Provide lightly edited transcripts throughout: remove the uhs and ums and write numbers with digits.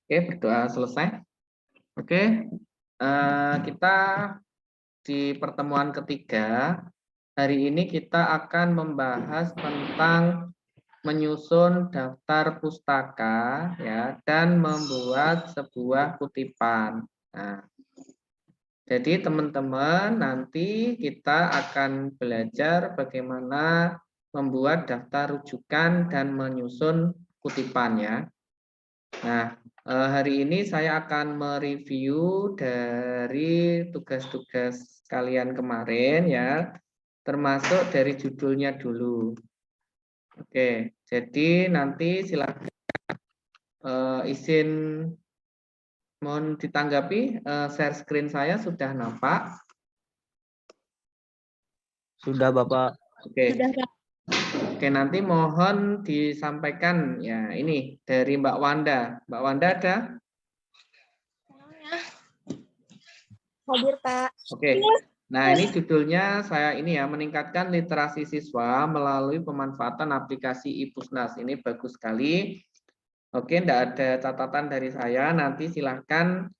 Oke, berdoa selesai. Oke, kita di pertemuan ketiga, hari ini kita akan membahas tentang menyusun daftar pustaka ya dan membuat sebuah kutipan. Nah, jadi teman-teman nanti kita akan belajar bagaimana membuat daftar rujukan dan menyusun kutipan ya. Nah, hari ini saya akan mereview dari tugas-tugas kalian kemarin ya, termasuk dari judulnya dulu. Oke, jadi nanti silakan izin mohon ditanggapi, share screen saya sudah nampak? Sudah, Bapak. Oke. Sudah, Pak. Oke, nanti mohon disampaikan ya ini dari Mbak Wanda. Mbak Wanda ada? Hadir, Pak. Oke. Nah, ini judulnya saya ini ya, meningkatkan literasi siswa melalui pemanfaatan aplikasi iPusnas. Ini bagus sekali. Oke, enggak ada catatan dari saya. Nanti silahkan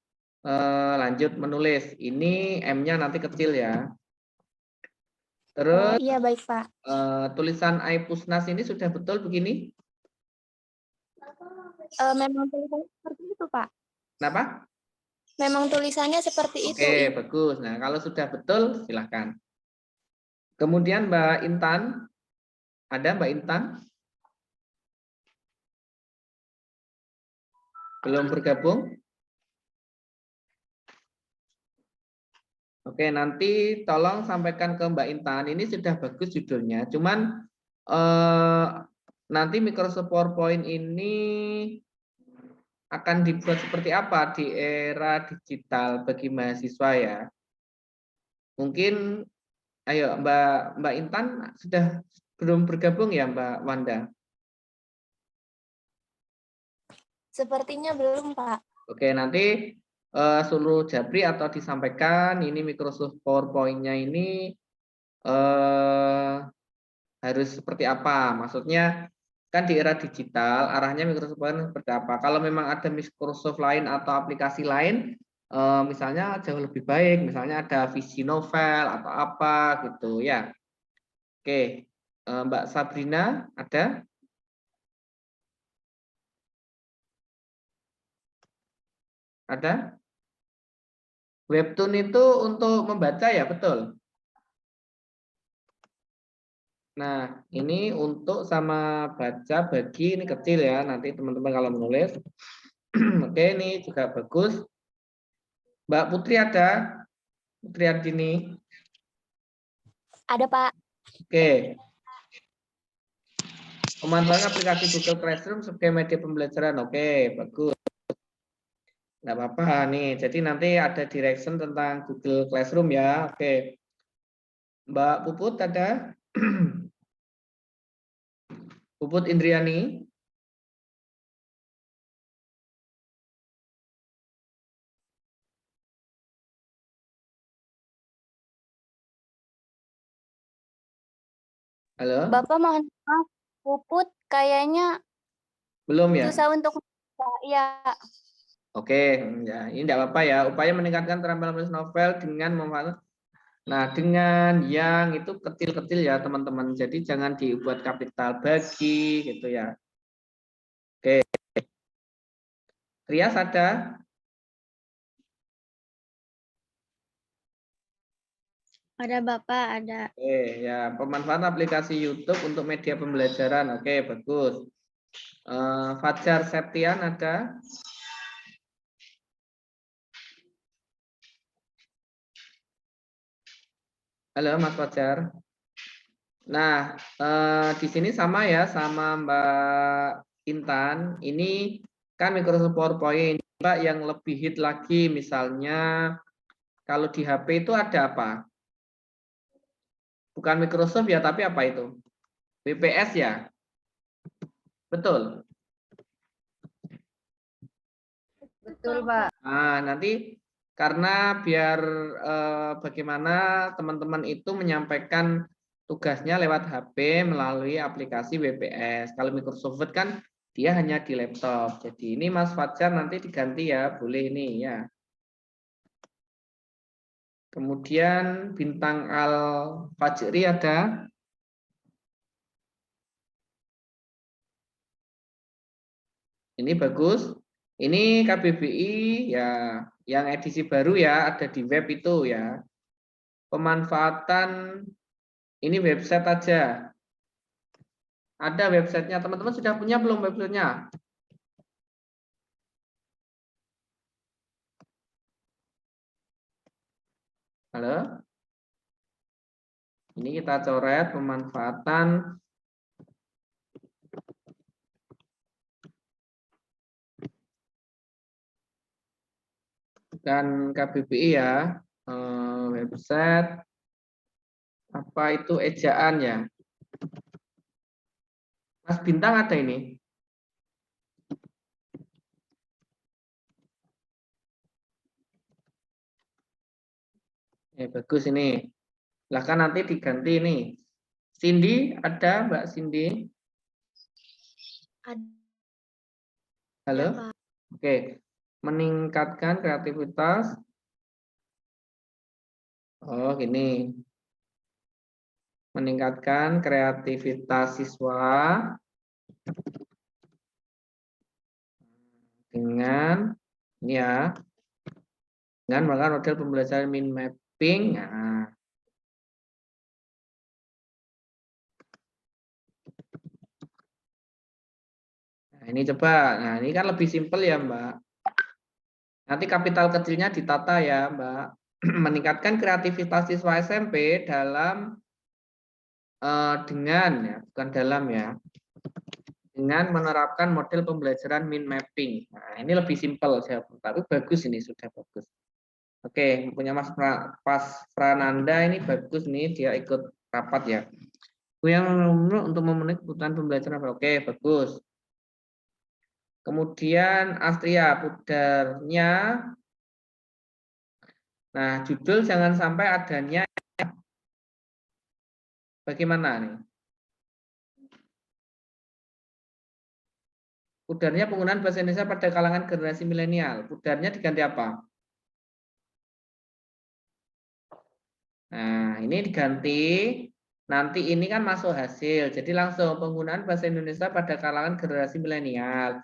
lanjut menulis. Ini M-nya nanti kecil ya. Terus Iya, baik, Pak. tulisan iPusnas ini sudah betul begini? Memang tulisannya seperti itu, Pak. Kenapa? Memang tulisannya seperti itu. Oke, bagus. Nah, kalau sudah betul, silahkan. Kemudian Mbak Intan. Ada Mbak Intan? Belum bergabung? Oke, nanti tolong sampaikan ke Mbak Intan. Ini sudah bagus judulnya. Cuman nanti Microsoft PowerPoint ini akan dibuat seperti apa di era digital bagi mahasiswa ya. Mungkin, ayo Mbak Intan sudah belum bergabung ya Mbak Wanda? Sepertinya belum, Pak. Oke, nanti suruh Jabri atau disampaikan ini Microsoft PowerPoint-nya ini harus seperti apa. Maksudnya kan di era digital arahnya Microsoft PowerPoint seperti apa. Kalau memang ada Microsoft lain atau aplikasi lain, misalnya jauh lebih baik, misalnya ada visi novel atau apa gitu ya. Oke, Mbak Sabrina ada? Ada? Webtoon itu untuk membaca ya, betul? Nah, ini untuk sama baca bagi ini kecil ya, nanti teman-teman kalau menulis. Oke, ini juga bagus. Mbak Putri ada? Putri Ardini? Ada, Pak. Oke. Pemanfaatan aplikasi Google Classroom sebagai media pembelajaran. Oke, bagus. Nggak apa-apa nih. Jadi nanti ada direction tentang Google Classroom ya. Oke. Mbak Puput ada? Puput Indriani? Halo? Bapak mohon maaf, Puput kayaknya Belum ya? susah untuk ya. Oke, ya ini tidak apa-apa ya. Upaya meningkatkan keterampilan menulis novel dengan memanfaatkan. Nah, dengan yang itu kecil-kecil ya teman-teman. Jadi jangan dibuat kapital bagi gitu ya. Oke. Rias ada? Ada, Bapak, ada. Oke, ya pemanfaatan aplikasi YouTube untuk media pembelajaran. Oke, bagus. Fajar Septian ada? Halo Mas Fajar. Nah, di sini sama ya sama Mbak Intan. Ini kan Microsoft PowerPoint. Mbak yang lebih hit lagi misalnya kalau di HP itu ada apa? Bukan Microsoft ya, tapi apa itu? WPS ya? Betul. Betul, Pak. Nah, nanti karena biar bagaimana teman-teman itu menyampaikan tugasnya lewat HP melalui aplikasi WPS. Kalau Microsoft Word kan Dia hanya di laptop. Jadi ini Mas Fajar nanti diganti ya, boleh ini ya. Kemudian Bintang Al Fajri ada. Ini bagus. Ini KBBI ya, yang edisi baru ya, ada di web itu ya. Pemanfaatan ini website aja. Ada websitenya. Teman-teman sudah punya belum websitenya? Halo? Ini kita coret pemanfaatan dan KBBI ya. Website apa itu ejaan ya? Mas Bintang ada ini. Bagus ini. Silahkan nanti diganti ini. Cindy ada Mbak Cindy? Halo? Ya, Pak. Oke. Meningkatkan kreativitas. Oh, gini. Meningkatkan kreativitas siswa dengan ini ya. Dengan melakukan model pembelajaran mind mapping. Nah, ini coba. Nah, ini kan lebih simpel ya, Mbak. Nanti kapital kecilnya ditata ya, Mbak. Meningkatkan kreativitas siswa SMP dalam dengan ya, bukan dalam ya. Dengan menerapkan model pembelajaran mind mapping. Nah, ini lebih simpel saya, tapi bagus ini sudah bagus. Oke, punya Mas Prananda ini bagus nih, dia ikut rapat ya. Yang untuk memenuhi kebutuhan pembelajaran. Oke, bagus. Kemudian Astria pudernya. Nah, judul jangan sampai adanya. Bagaimana nih? Pudarnya penggunaan bahasa Indonesia pada kalangan generasi milenial. Pudarnya diganti apa? Nah, ini diganti. Nanti ini kan masuk hasil. Jadi langsung penggunaan bahasa Indonesia pada kalangan generasi milenial.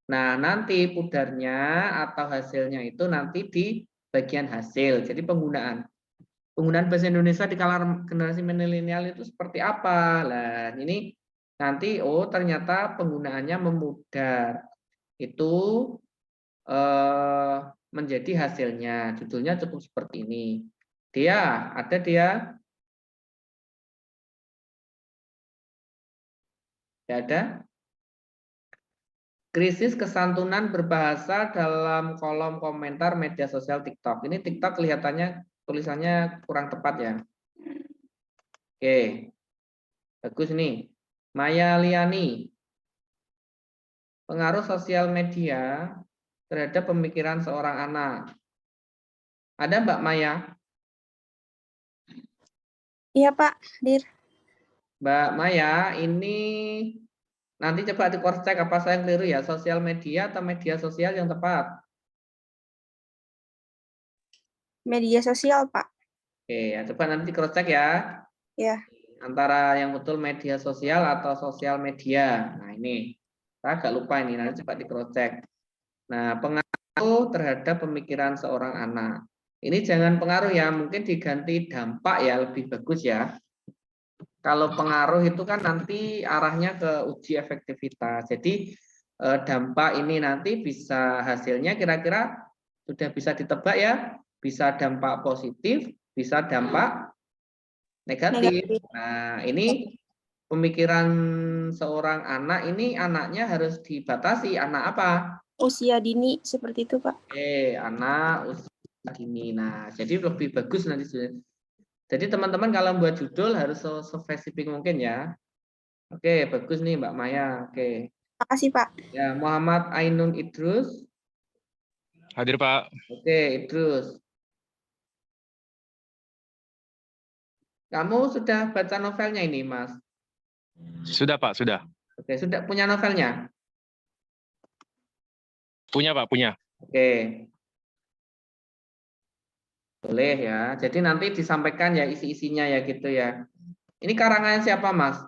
Nah, nanti pudarnya atau hasilnya itu nanti di bagian hasil. Jadi penggunaan bahasa Indonesia di kalangan generasi milenial itu seperti apa? Nah, ini nanti ternyata penggunaannya memudar. Itu menjadi hasilnya. Judulnya cukup seperti ini. Dia, ada dia? Tidak ada? Krisis kesantunan berbahasa dalam kolom komentar media sosial TikTok. Ini TikTok kelihatannya tulisannya kurang tepat ya. Oke, bagus nih. Maya Liani, pengaruh sosial media terhadap pemikiran seorang anak. Ada Mbak Maya? Iya, Pak. Dir. Mbak Maya, ini nanti coba di cross check apa saya yang keliru ya, sosial media atau media sosial yang tepat? Media sosial, Pak. Oke, ya, coba nanti cross check ya. Ya. Antara yang betul media sosial atau sosial media. Nah, ini saya agak lupa ini, nanti coba di cross check. Nah, pengaruh terhadap pemikiran seorang anak. Ini jangan pengaruh ya, mungkin diganti dampak ya, lebih bagus ya. Kalau pengaruh itu kan nanti arahnya ke uji efektivitas. Jadi dampak ini nanti bisa hasilnya kira-kira sudah bisa ditebak ya. Bisa dampak positif, bisa dampak negatif. Nah, ini pemikiran seorang anak ini anaknya harus dibatasi. Anak apa? Usia dini seperti itu, Pak. Anak usia dini. Nah, jadi lebih bagus nanti. Jadi teman-teman kalau buat judul harus spesifik mungkin ya. Oke, bagus nih Mbak Maya. Oke. Makasih, Pak. Ya, Muhammad Ainun Idrus. Hadir, Pak. Oke, Idrus. Kamu sudah baca novelnya ini, Mas? Sudah, Pak, sudah. Oke, sudah punya novelnya? Punya Pak, punya. Oke. Boleh ya. Jadi nanti disampaikan ya isi-isinya ya gitu ya. Ini karangan siapa, Mas?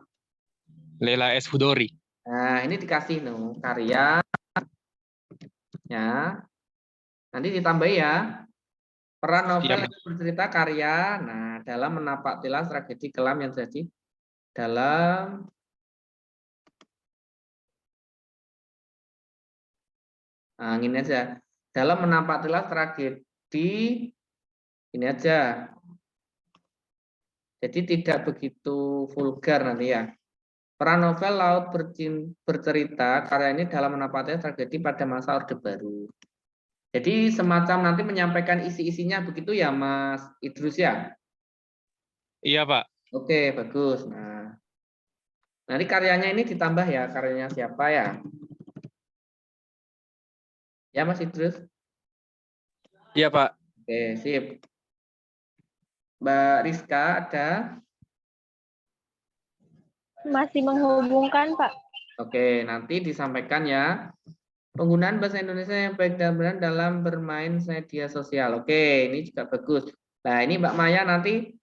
Lela S. Hudori. Nah, ini dikasih karya ya. Nanti ditambah ya. Peran novel Siap. yang bercerita karya. Nah, dalam menapak tilas tragedi kelam yang terjadi dalam ini aja. Dalam menapak tilas tragedi ini aja. Jadi tidak begitu vulgar nanti ya. Peran novel Laut Bercerita karya ini dalam menapaknya tragedi pada masa Orde Baru. Jadi semacam nanti menyampaikan isi-isinya begitu ya Mas Idrus ya? Iya Pak. Oke, bagus. Nah, nanti karyanya ini ditambah ya, karyanya siapa ya? Ya Mas Idrus? Iya Pak. Oke, sip. Mbak Rizka ada? Masih menghubungkan, Pak. Oke, nanti disampaikan ya. Penggunaan bahasa Indonesia yang baik dan benar dalam bermain media sosial. Oke, ini juga bagus. Nah, ini Mbak Maya nanti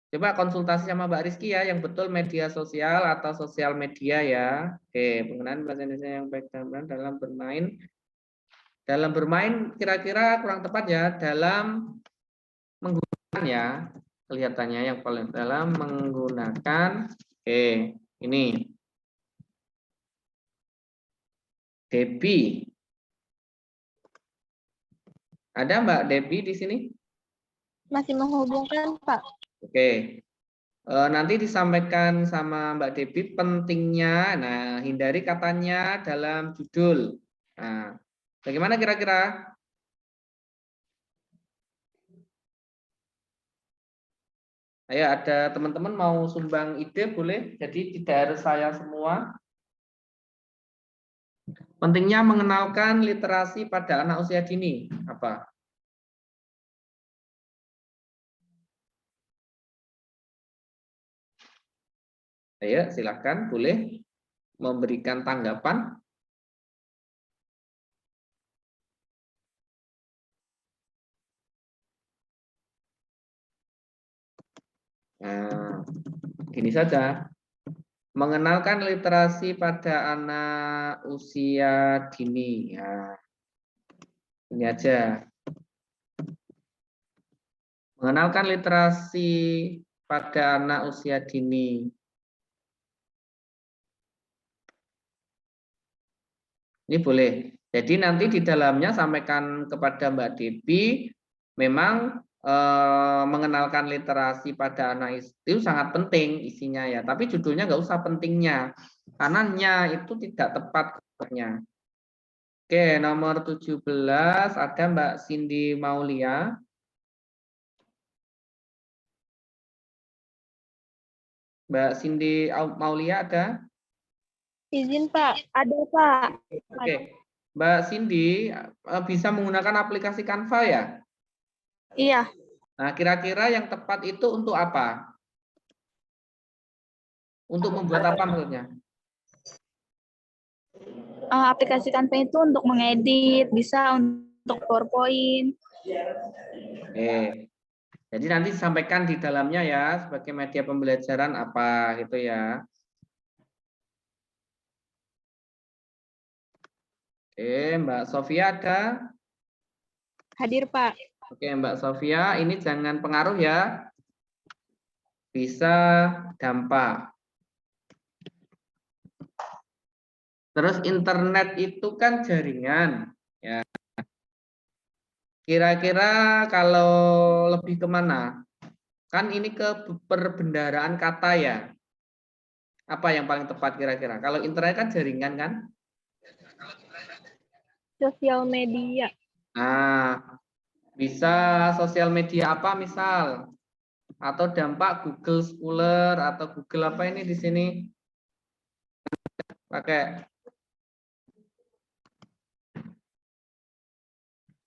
coba konsultasi sama Mbak Rizky ya, yang betul media sosial atau sosial media ya. Oke, penggunaan bahasa Indonesia yang baik dan benar dalam bermain. Dalam bermain kira-kira kurang tepat ya, dalam menggunakan ya, kelihatannya yang paling dalam menggunakan. Oke, ini. Debbie. Ada Mbak Debbie di sini? Masih menghubungkan, Pak. Oke. Nanti disampaikan sama Mbak Debbie pentingnya, nah hindari katanya dalam judul. Nah, bagaimana kira-kira? Ayo ada teman-teman mau sumbang ide boleh, jadi tidak harus saya semua. Pentingnya mengenalkan literasi pada anak usia dini, apa? Ayo silakan boleh memberikan tanggapan. Nah, gini saja. Mengenalkan literasi pada anak usia dini. Ya, ini aja. Mengenalkan literasi pada anak usia dini. Ini boleh. Jadi nanti di dalamnya sampaikan kepada Mbak Debbie, memang mengenalkan literasi pada anak itu sangat penting isinya ya. Tapi judulnya nggak usah pentingnya, karena nya itu tidak tepat katanya. Oke, nomor 17 ada Mbak Cindy Maulia. Mbak Cindy Maulia ada? Izin, Pak. Ada, Pak. Oke, Mbak Cindy bisa menggunakan aplikasi Canva ya? Iya. Nah, kira-kira yang tepat itu untuk apa? Untuk membuat apa maksudnya? Aplikasi Canva itu untuk mengedit, bisa untuk PowerPoint. Oke. Jadi nanti disampaikan di dalamnya ya sebagai media pembelajaran apa gitu ya. Oke, Mbak Sofia ada? Hadir, Pak. Oke, Mbak Sofia, ini jangan pengaruh ya. Bisa dampak. Terus internet itu kan jaringan. Ya. Kira-kira kalau lebih kemana? Kan ini ke perbendaharaan kata ya. Apa yang paling tepat kira-kira? Kalau internet kan jaringan kan? Sosial media. Nah, bisa sosial media apa misal? Atau dampak Google Scholar atau Google apa ini di sini? Pakai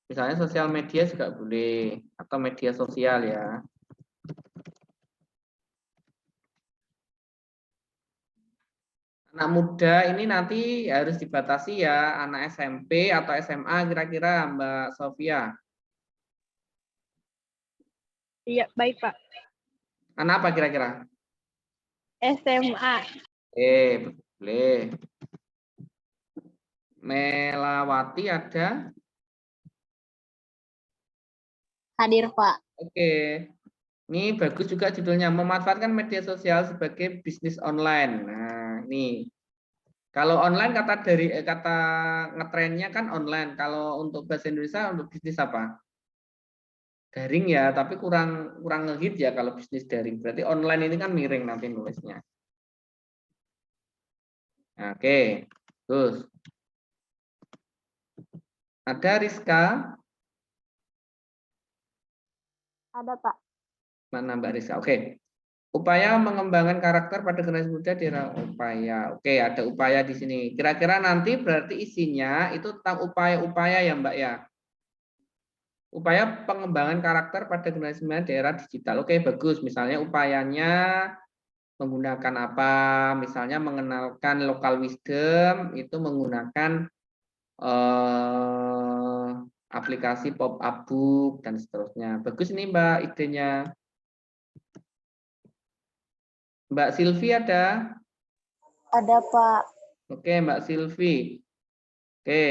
misalnya sosial media juga boleh atau media sosial ya. Anak muda ini nanti harus dibatasi ya, anak SMP atau SMA kira-kira Mbak Sofia. Iya, baik Pak. Anak apa kira-kira? SMA. Boleh. Melawati ada? Hadir, Pak. Oke. Ini bagus juga judulnya, memanfaatkan media sosial sebagai bisnis online. Nah, ini. Kalau online kata ngetrennya kan online. Kalau untuk bahasa Indonesia untuk bisnis apa? Daring ya, tapi kurang ngehit ya kalau bisnis daring. Berarti online ini kan miring nanti nulisnya. Oke. Terus ada Rizka? Ada Pak. Mana Mbak Rizka? Oke. Upaya mengembangkan karakter pada generasi muda di era upaya. Oke, ada upaya di sini. Kira-kira nanti berarti isinya itu tentang upaya-upaya ya Mbak ya. Upaya pengembangan karakter pada generasi muda di era digital. Oke, bagus. Misalnya upayanya menggunakan apa? Misalnya mengenalkan local wisdom itu menggunakan aplikasi pop-up book dan seterusnya. Bagus ini Mbak idenya. Mbak Silvi ada? Ada Pak. Oke, Mbak Silvi. Oke.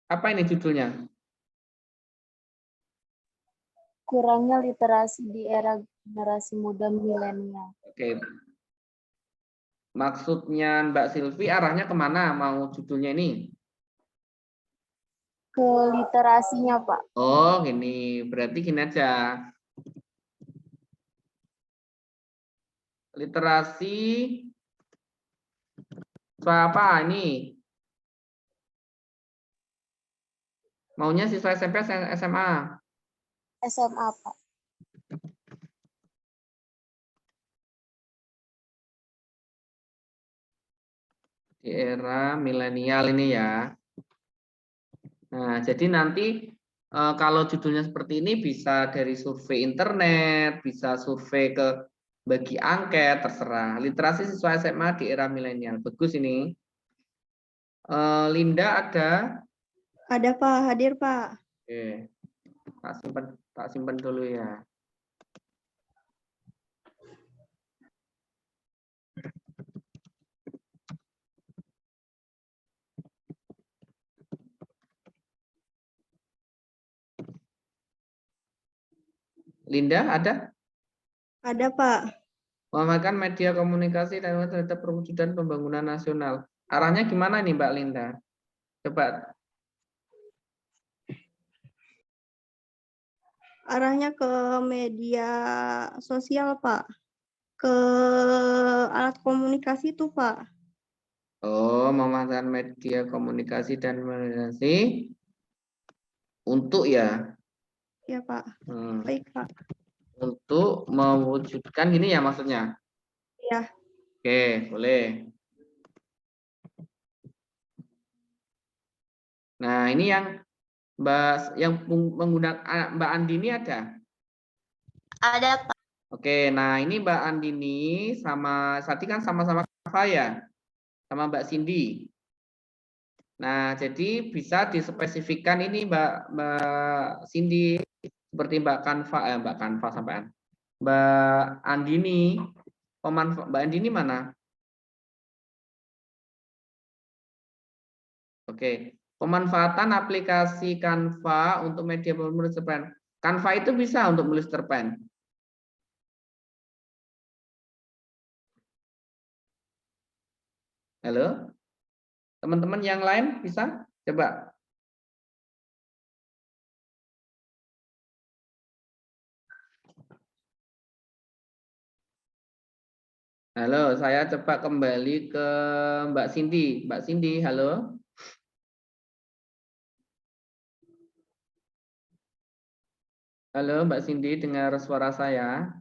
Apa ini judulnya? Kurangnya literasi di era generasi muda milenial. Oke. Maksudnya Mbak Silvi arahnya kemana? Mau judulnya ini? Ke literasinya Pak. Oh, gini. Berarti gini aja. Literasi apa ini? Maunya siswa SMP SMA? SMA Pak. Di era milenial ini ya. Nah, jadi nanti kalau judulnya seperti ini bisa dari survei internet, bisa survei ke bagi angket, terserah. Literasi siswa SMA di era milenial. Bagus ini. Linda ada? Ada Pak, hadir Pak. Oke. Tak simpan dulu ya. Linda ada? Ada Pak. Memanfaatkan media komunikasi dan terhadap perwujudan pembangunan nasional. Arahnya gimana nih Mbak Linda? Coba. Arahnya ke media sosial Pak. Ke alat komunikasi itu Pak. Oh, memanfaatkan media komunikasi dan komunikasi untuk ya. Ya Pak. Baik Pak. Untuk mewujudkan gini ya maksudnya. Ya. Oke, boleh. Nah, ini yang menggunakan Mbak Andini ada? Ada, Pak. Oke, nah ini Mbak Andini sama Sati kan sama-sama Canva ya, sama Mbak Cindy. Nah, jadi bisa dispesifikkan ini Mbak Cindy seperti Mbak Canva sampean. Mbak Andini, Mbak Andini mana? Oke, pemanfaatan aplikasi Canva untuk media penulis cerpen. Canva itu bisa untuk menulis cerpen. Halo? Teman-teman yang lain bisa? Coba. Halo, saya coba kembali ke Mbak Cindy. Mbak Cindy, halo? Halo Mbak Cindy, dengar suara saya?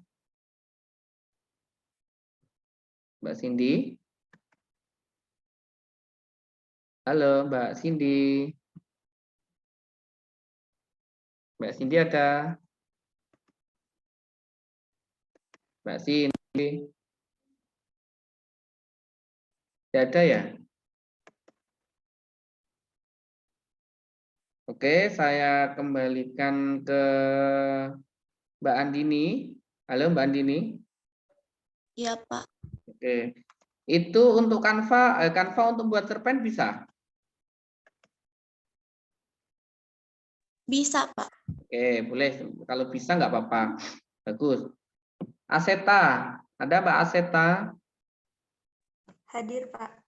Mbak Cindy? Halo Mbak Cindy? Mbak Cindy ada? Mbak Cindy? Tidak ada ya? Oke, saya kembalikan ke Mbak Andini. Halo Mbak Andini. Iya, Pak. Oke. Itu untuk Canva, Canva untuk buat cerpen bisa? Bisa, Pak. Oke, boleh. Kalau bisa nggak apa-apa. Bagus. Aseta, ada Mbak Aseta? Hadir, Pak.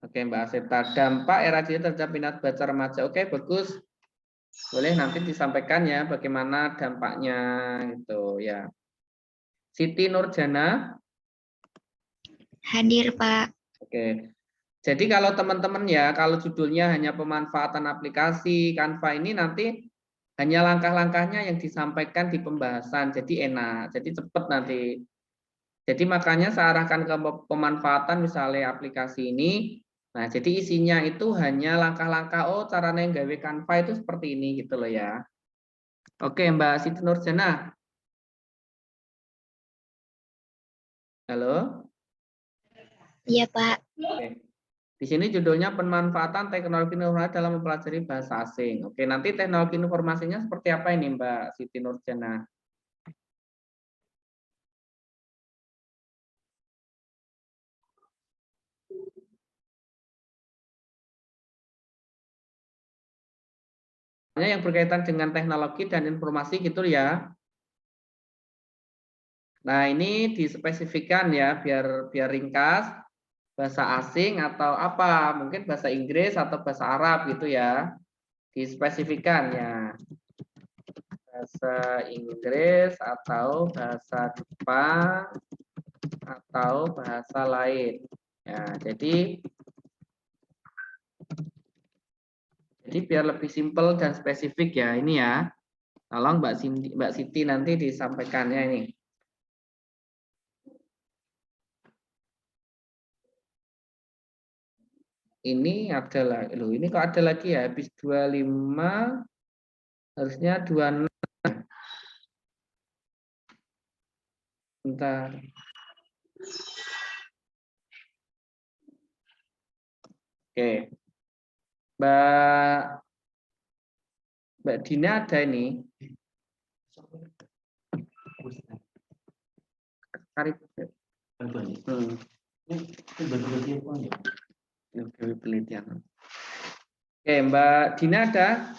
Oke, Mbak Aseta. Dampak era digital terhadap minat baca remaja. Oke, bagus. Boleh nanti disampaikan ya bagaimana dampaknya gitu ya. Siti Nurjana. Hadir, Pak. Oke. Jadi kalau teman-teman ya, kalau judulnya hanya pemanfaatan aplikasi Canva ini nanti hanya langkah-langkahnya yang disampaikan di pembahasan. Jadi enak, jadi cepat nanti. Jadi makanya saya arahkan ke pemanfaatan misalnya aplikasi ini. Nah, jadi isinya itu hanya langkah-langkah, oh caranya yang gawe Canva itu seperti ini gitu loh ya. Oke, Mbak Siti Nurjana. Halo? Iya, Pak. Oke. Di sini judulnya pemanfaatan teknologi informasi dalam mempelajari bahasa asing. Oke, nanti teknologi informasinya seperti apa ini Mbak Siti Nurjana? Yang berkaitan dengan teknologi dan informasi gitu ya. Nah, ini dispesifikan ya biar ringkas, bahasa asing atau apa, mungkin bahasa Inggris atau bahasa Arab gitu ya. Dispesifikan ya. Bahasa Inggris atau bahasa Jepang atau bahasa lain. Ya, jadi biar lebih simpel dan spesifik ya ini ya. Tolong Mbak Siti nanti disampaikannya ini. Ini ada lagi, loh ini kok ada lagi ya, habis 25 harusnya 26. Bentar. Oke. Mbak Dina ada ini. Tarik. Penelitian. Oke, Mbak Dina ada?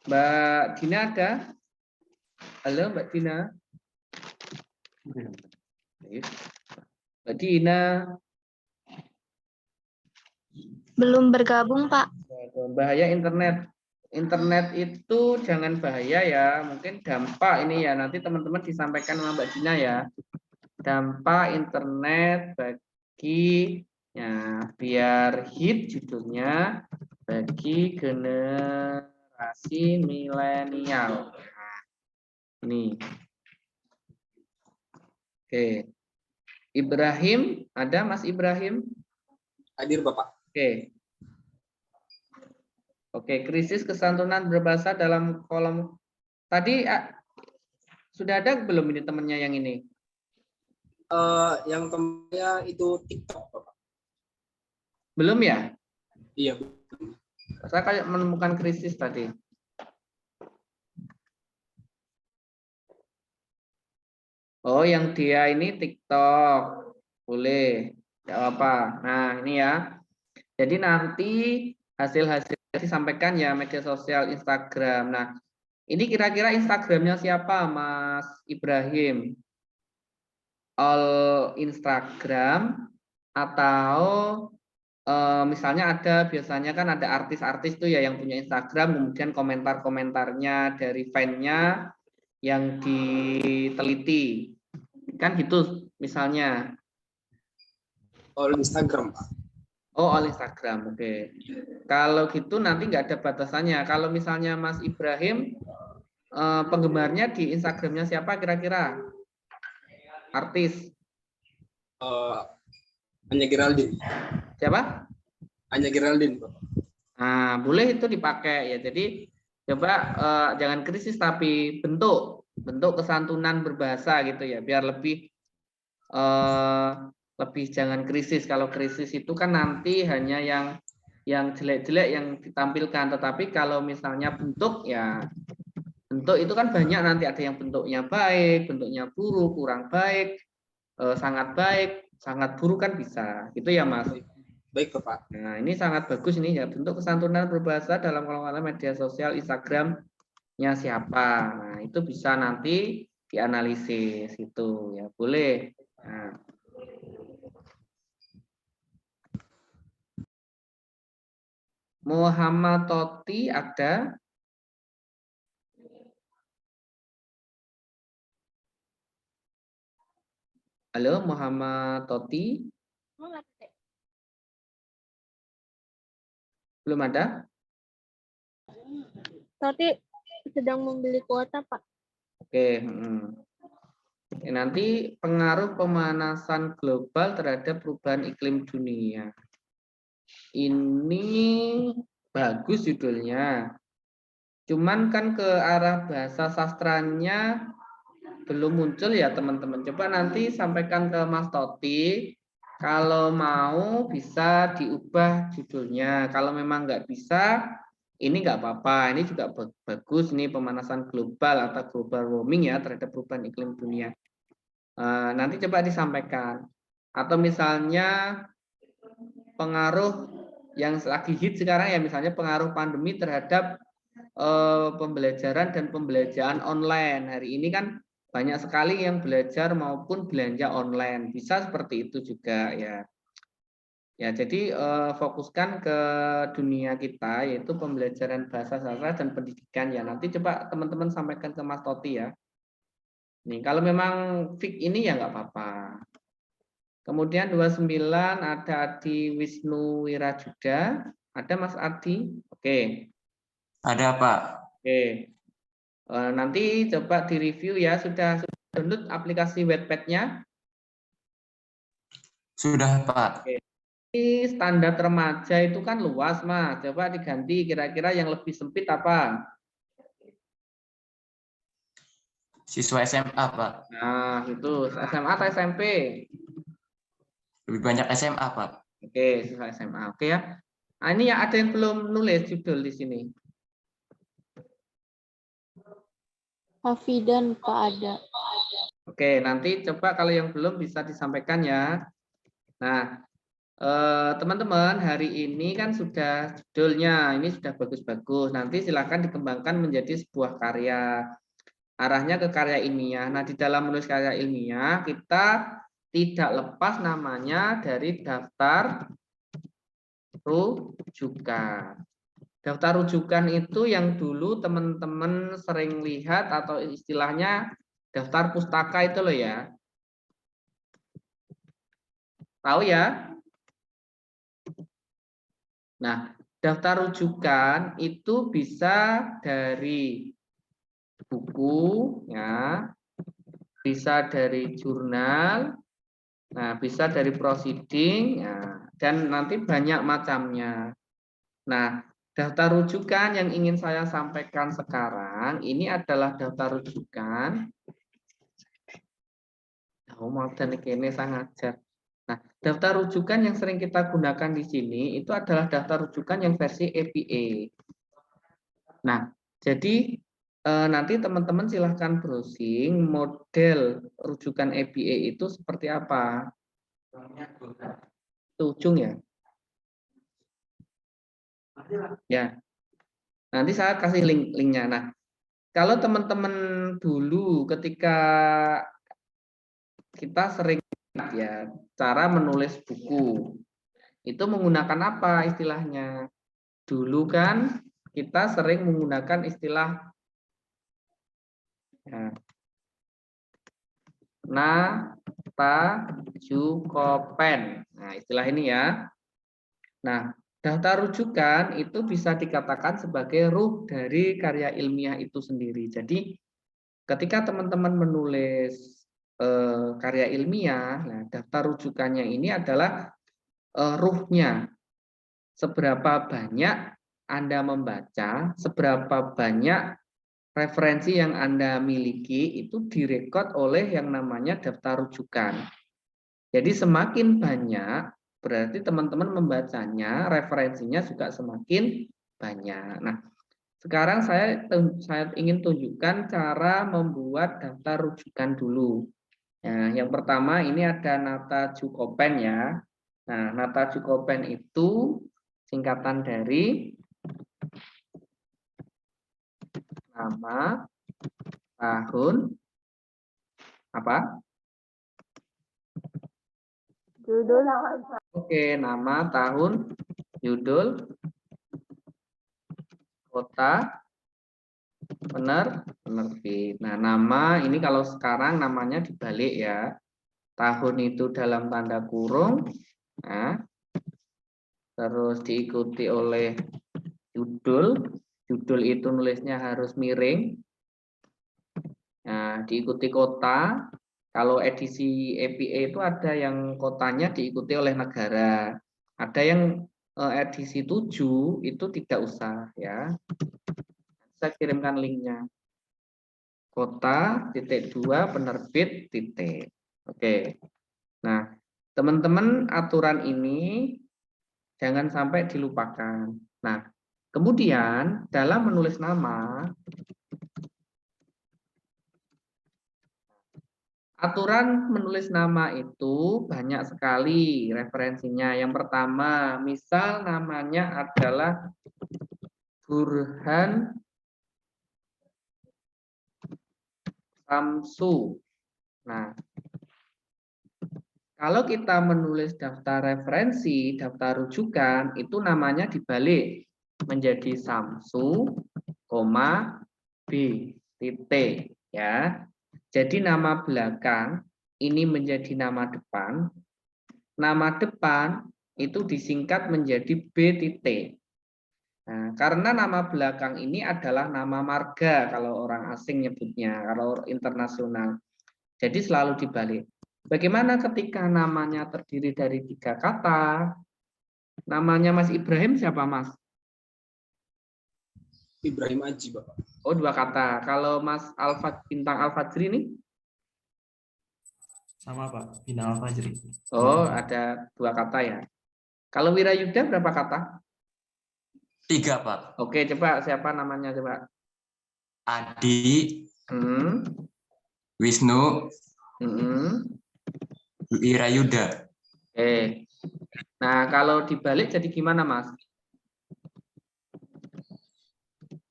Mbak Dina ada? Halo Mbak Dina. Mbak Dina. Belum bergabung, Pak. Bahaya internet. Internet itu jangan bahaya ya, mungkin dampak ini ya, nanti teman-teman disampaikan sama Mbak Dina ya. Dampak internet bagi ya, biar hit judulnya bagi generasi milenial. Nah, ini. Oke. Ibrahim, ada Mas Ibrahim? Hadir, Bapak. Oke. Oke, krisis kesantunan berbahasa dalam kolom. Tadi sudah ada belum ini temannya yang ini? Yang temannya itu TikTok, Bapak. Belum ya? Iya. Saya kayak menemukan krisis tadi. Oh, yang dia ini TikTok. Boleh. Tidak apa. Nah, ini ya. Jadi nanti hasil-hasil disampaikan ya media sosial Instagram. Nah, ini kira-kira Instagramnya siapa, Mas Ibrahim? All Instagram atau misalnya ada biasanya kan ada artis-artis tuh ya yang punya Instagram, kemudian komentar-komentarnya dari fan-nya yang diteliti. Kan gitu misalnya. All Instagram, Pak. Oh, all Instagram, oke. Kalau gitu nanti nggak ada batasannya. Kalau misalnya Mas Ibrahim, penggemarnya di Instagramnya siapa kira-kira? Artis. Anya Geraldine. Siapa? Anya Geraldine, Pak. Nah, boleh itu dipakai ya. Jadi coba jangan krisis tapi bentuk kesantunan berbahasa gitu ya, biar lebih jangan krisis. Kalau krisis itu kan nanti hanya yang jelek-jelek yang ditampilkan, tetapi kalau misalnya bentuk ya, bentuk itu kan banyak, nanti ada yang bentuknya baik, bentuknya buruk, kurang baik, sangat buruk kan bisa. Gitu ya, Mas. Baik, Bapak. Nah, ini sangat bagus ini ya, bentuk kesantunan berbahasa dalam kolom media sosial Instagramnya siapa. Nah, itu bisa nanti dianalisis itu ya, boleh. Nah. Muhammad Toti ada? Halo, Muhammad Toti? Belum ada? Toti sedang membeli kuota, Pak. Oke. Nanti pengaruh pemanasan global terhadap perubahan iklim dunia. Ini bagus judulnya. Cuman kan ke arah bahasa sastranya belum muncul ya teman-teman. Coba nanti sampaikan ke Mas Toti. Kalau mau bisa diubah judulnya. Kalau memang nggak bisa, ini nggak apa-apa. Ini juga bagus. Ini pemanasan global atau global warming ya terhadap perubahan iklim dunia. Nanti coba disampaikan. Atau misalnya pengaruh yang lagi hit sekarang ya, misalnya pengaruh pandemi terhadap pembelajaran dan pembelajaran online. Hari ini kan banyak sekali yang belajar maupun belanja online. Bisa seperti itu juga ya. Ya, jadi fokuskan ke dunia kita, yaitu pembelajaran bahasa sastra dan pendidikan ya. Nanti coba teman-teman sampaikan ke Mas Toti ya. Nih, kalau memang fix ini ya nggak apa-apa. Kemudian 29 ada Adi Wisnu Wirajuda. Ada Mas Adi? Oke. Ada, Pak. Oke. Nanti coba direview ya. Sudah download aplikasi Wattpad-nya? Sudah, Pak. Oke. Ini standar remaja itu kan luas, Mas. Coba diganti kira-kira yang lebih sempit apa? Siswa SMA, Pak. Nah, itu SMA atau SMP? Lebih banyak SMA, Pak. Oke, siswa SMA. Oke ya. Nah, ini ya ada yang belum nulis judul di sini. Hafidan, Pak, ada. Oke, nanti coba kalau yang belum bisa disampaikan ya. Nah, teman-teman, hari ini kan sudah judulnya, ini sudah bagus-bagus. Nanti silakan dikembangkan menjadi sebuah karya. Arahnya ke karya ilmiah. Nah, di dalam menulis karya ilmiah, kita tidak lepas namanya dari daftar rujukan. Daftar rujukan itu yang dulu teman-teman sering lihat atau istilahnya daftar pustaka itu loh ya. Tahu ya? Nah, daftar rujukan itu bisa dari buku ya, bisa dari jurnal, nah bisa dari proceeding ya, dan nanti banyak macamnya. Nah, daftar rujukan yang ingin saya sampaikan sekarang ini adalah daftar rujukan. Oh, maaf dan ini saya ngajar. Nah, daftar rujukan yang sering kita gunakan di sini itu adalah daftar rujukan yang versi APA. Nah, jadi nanti teman-teman silahkan browsing model rujukan APA itu seperti apa. Itu ujung ya. Ya, nanti saya kasih linknya. Nah, kalau teman-teman dulu ketika kita sering ya cara menulis buku itu menggunakan apa istilahnya? Dulu kan kita sering menggunakan istilah ya, natajukopen. Nah, istilah ini ya. Nah, daftar rujukan itu bisa dikatakan sebagai ruh dari karya ilmiah itu sendiri. Jadi, ketika teman-teman menulis karya ilmiah, nah, daftar rujukannya ini adalah ruhnya. Seberapa banyak Anda membaca, seberapa banyak referensi yang Anda miliki itu direkod oleh yang namanya daftar rujukan. Jadi semakin banyak, berarti teman-teman membacanya, referensinya juga semakin banyak. Nah, sekarang saya ingin tunjukkan cara membuat daftar rujukan dulu. Nah, yang pertama ini ada Nata Jukopen ya. Nah, Nata Jukopen itu singkatan dari nama, tahun, apa? Judul Oke, nama, tahun, judul, kota, penerbit. Nah, nama ini kalau sekarang namanya dibalik ya. Tahun itu dalam tanda kurung. Nah, terus diikuti oleh judul. Judul itu nulisnya harus miring. Nah, diikuti kota. Kalau edisi EPA itu ada yang kotanya diikuti oleh negara. Ada yang edisi 7 itu tidak usah ya. Saya kirimkan linknya. Kota titik 2 penerbit titik. Oke. Nah, teman-teman aturan ini jangan sampai dilupakan. Nah, kemudian dalam menulis nama, aturan menulis nama itu banyak sekali referensinya. Yang pertama, misal namanya adalah Burhan Samsu. Nah, kalau kita menulis daftar referensi, daftar rujukan, itu namanya dibalik menjadi Samsu, B, titik. Ya. Jadi nama belakang ini menjadi nama depan. Nama depan itu disingkat menjadi B titik. Nah, karena nama belakang ini adalah nama marga kalau orang asing nyebutnya, kalau internasional. Jadi selalu dibalik. Bagaimana ketika namanya terdiri dari 3 kata? Namanya Mas Ibrahim siapa, Mas? Ibrahim Aji, Bapak. Oh, 2 kata. Kalau Mas Bintang Al-Fajri ini? Sama Pak, Bintang Al-Fajri. Oh, ada 2 kata ya. Kalau Wirayuda berapa kata? 3 Pak. Oke, coba siapa namanya coba? Adi, Hmm. Wisnu, Wirayuda. Oke. Nah, kalau dibalik jadi gimana, Mas?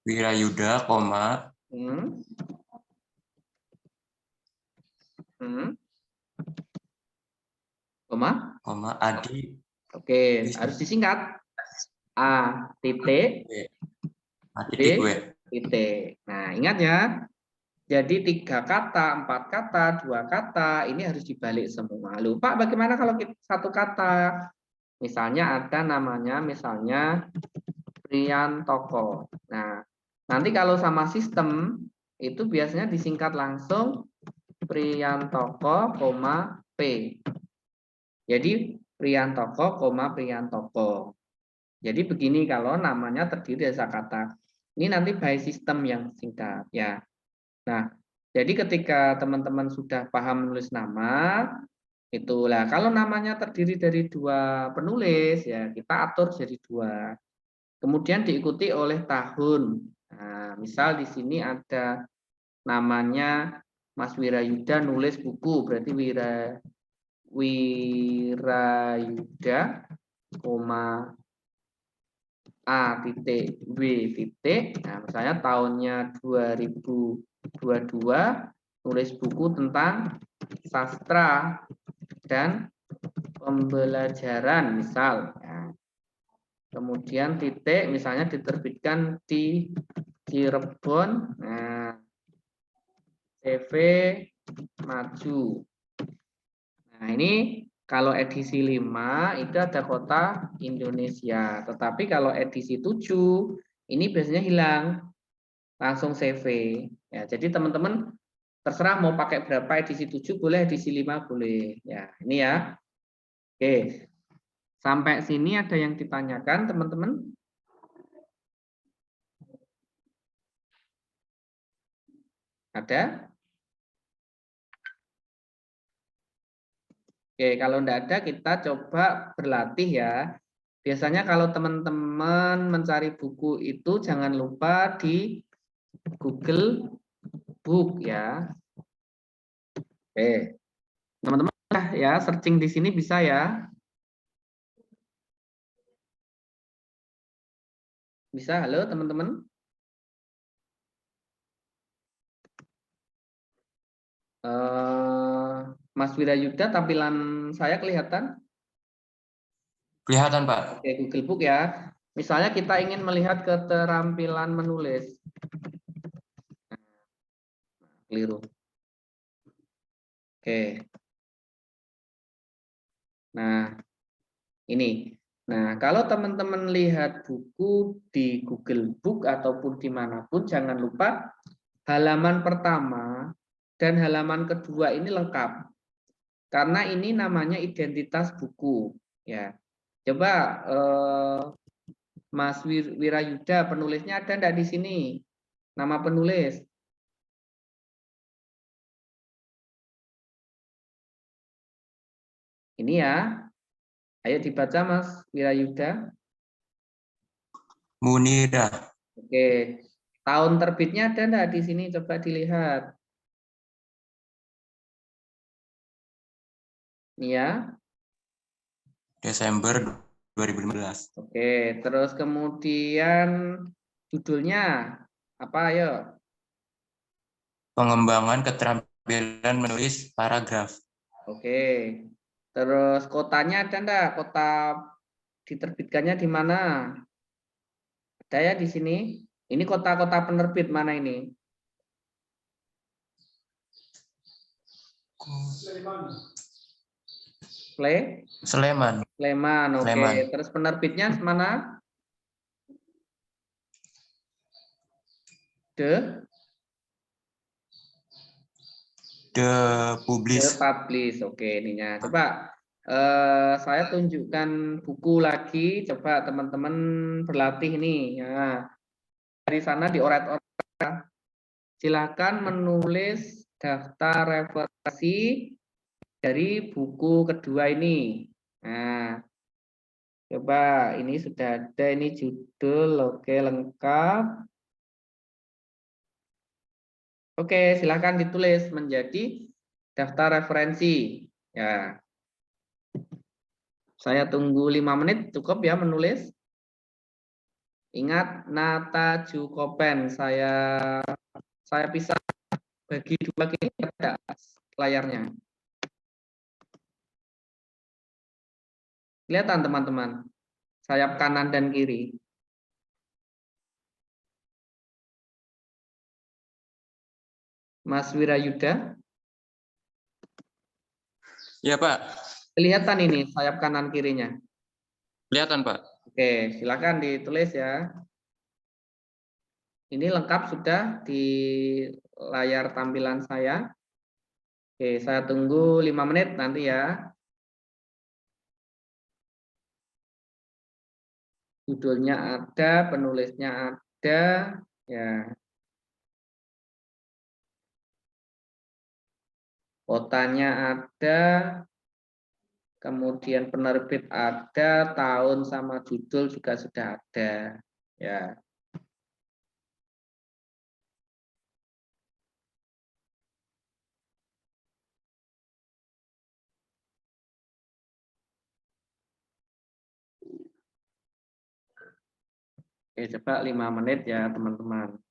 Wirayuda, koma, koma, Adi. Oke, Wisnu. harus disingkat. A titik B titik. Nah, ingat ya. Jadi 3 kata, 4 kata, 2 kata, ini harus dibalik semua. Lupa bagaimana kalau 1 kata? Misalnya ada namanya, misalnya Priyantoko. Nah, nanti kalau sama sistem, itu biasanya disingkat langsung Priyantoko, P. Jadi Priyantoko, Priyantoko. Jadi begini kalau namanya terdiri dari kata. Ini nanti by sistem yang singkat ya. Nah, jadi ketika teman-teman sudah paham menulis nama, itulah kalau namanya terdiri dari 2 penulis ya kita atur jadi 2. Kemudian diikuti oleh tahun. Nah, misal di sini ada namanya Mas Wirayuda nulis buku, berarti Wirayuda, A titik W titik. Nah, misalnya tahunnya 2022 nulis buku tentang sastra dan pembelajaran misal. Nah, kemudian titik misalnya diterbitkan di Cirebon. Nah, CV maju. Nah, ini kalau edisi 5 itu ada kota Indonesia. Tetapi kalau edisi 7 ini biasanya hilang. Langsung CV. Ya, jadi teman-teman terserah mau pakai berapa edisi 7 boleh, edisi 5 boleh. Ya, ini ya. Oke. Sampai sini ada yang ditanyakan, teman-teman? Ada? Oke, kalau enggak ada kita coba berlatih ya. Biasanya kalau teman-teman mencari buku itu jangan lupa di Google Book ya. Oke, teman-teman ya searching di sini bisa ya. Bisa, halo teman-teman. Mas Wirayuda, tampilan saya kelihatan? Kelihatan, Pak. Oke, Google Book ya. Misalnya kita ingin melihat keterampilan menulis. Keliru. Oke. Nah, ini. Nah, kalau teman-teman lihat buku di Google Book ataupun dimanapun, jangan lupa halaman pertama dan halaman kedua ini lengkap. Karena ini namanya identitas buku. Ya, coba Mas Wirayuda, penulisnya ada enggak di sini? Nama penulis. Ini ya. Ayo dibaca Mas Wirayuda. Munira. Oke. Tahun terbitnya ada enggak di sini? Coba dilihat. Ini ya. Desember 2015. Oke, terus kemudian judulnya apa ayo? Pengembangan keterampilan menulis paragraf. Oke. Terus kotanya ada enggak? Kota diterbitkannya di mana? Ada ya di sini. Ini kota-kota penerbit mana ini? Sleman. Sleman, oke. Sleman. Terus penerbitnya mana? The Publish. Publish, oke ininya. Coba saya tunjukkan buku lagi. Coba teman-teman berlatih nih. Ya. Dari sana dioret-oret. Silakan menulis daftar referensi dari buku kedua ini. Nah, coba ini sudah ada ini judul, oke lengkap. Oke, silakan ditulis menjadi daftar referensi. Ya. Saya tunggu 5 menit cukup ya menulis. Ingat Nata Jukopen, saya bisa bagi dua kali ada layarnya. Kelihatan teman-teman, sayap kanan dan kiri. Mas Wirayuda. Iya, Pak. Kelihatan ini sayap kanan kirinya. Kelihatan, Pak. Oke, silakan ditulis ya. Ini lengkap sudah di layar tampilan saya. Oke, saya tunggu 5 menit nanti ya. Judulnya ada, penulisnya ada, ya. Kotanya ada, kemudian penerbit ada, tahun sama judul juga sudah ada, ya. Oke, coba 5 menit ya teman-teman.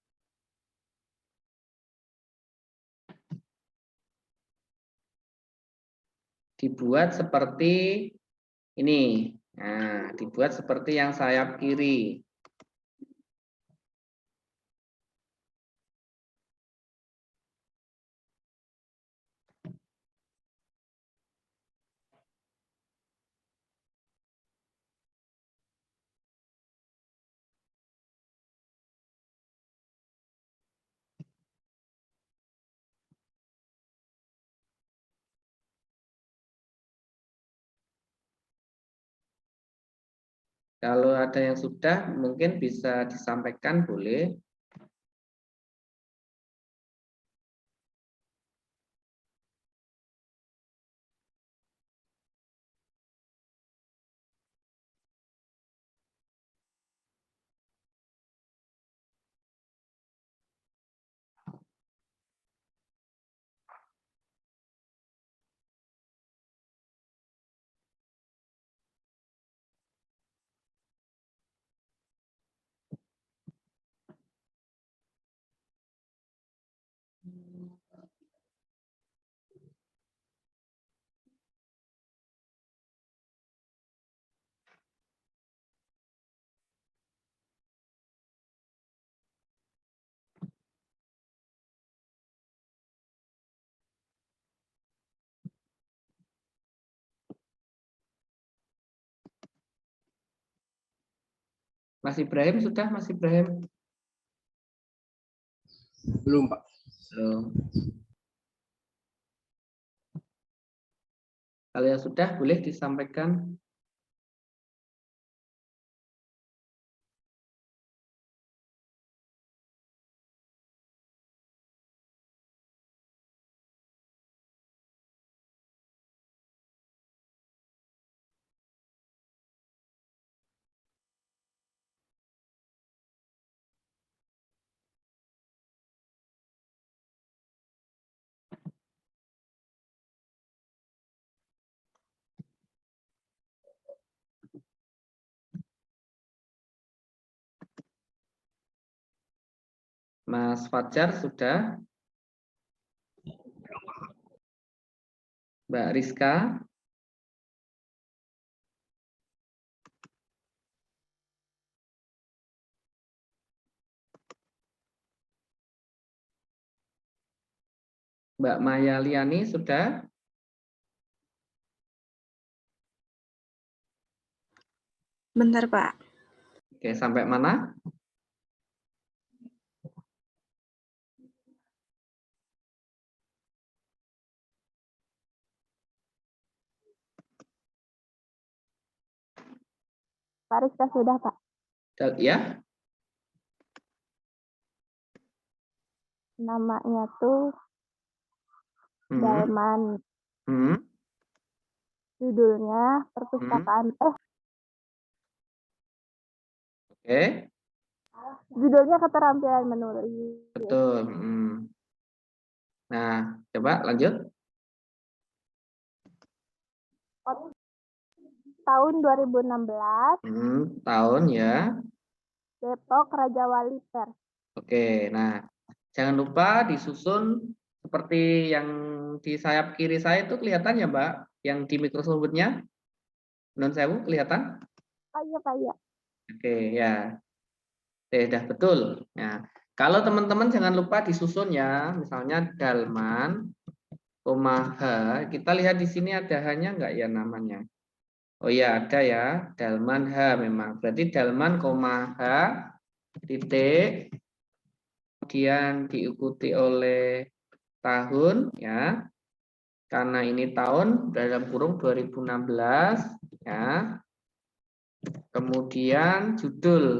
Dibuat seperti ini. Nah, dibuat seperti yang sayap kiri. Kalau ada yang sudah, mungkin bisa disampaikan, boleh. Mas Ibrahim sudah, Mas Ibrahim? Belum, Pak. Belum. Kalau yang sudah, boleh disampaikan. Mas Fajar sudah. Mbak Rizka. Mbak Maya Liani sudah. Bentar, Pak. Oke, sampai mana? Pak Rizka sudah, Pak. Ya, Namanya tuh Hmm. Dalman. Hmm. Judulnya perpustakaan. Oke, Judulnya keterampilan menulis. betul. Nah, coba lanjut. Tahun 2016, Tahun ya. Depok Raja Wali Pers. Oke, nah jangan lupa disusun seperti yang di sayap kiri saya itu kelihatan ya Mbak, yang di Microsoft Word-nya. Non sewu kelihatan? Oh iya, Pak, iya. Oke ya, dah betul. Nah, kalau teman-teman jangan lupa disusun ya, misalnya Dalman, koma H. Kita lihat di sini ada hanya enggak ya namanya? Oh iya ada ya, Dalman H memang. Berarti Dalman, koma H, titik, kemudian diikuti oleh tahun ya. Karena ini tahun dalam kurung 2016 ya. Kemudian judul.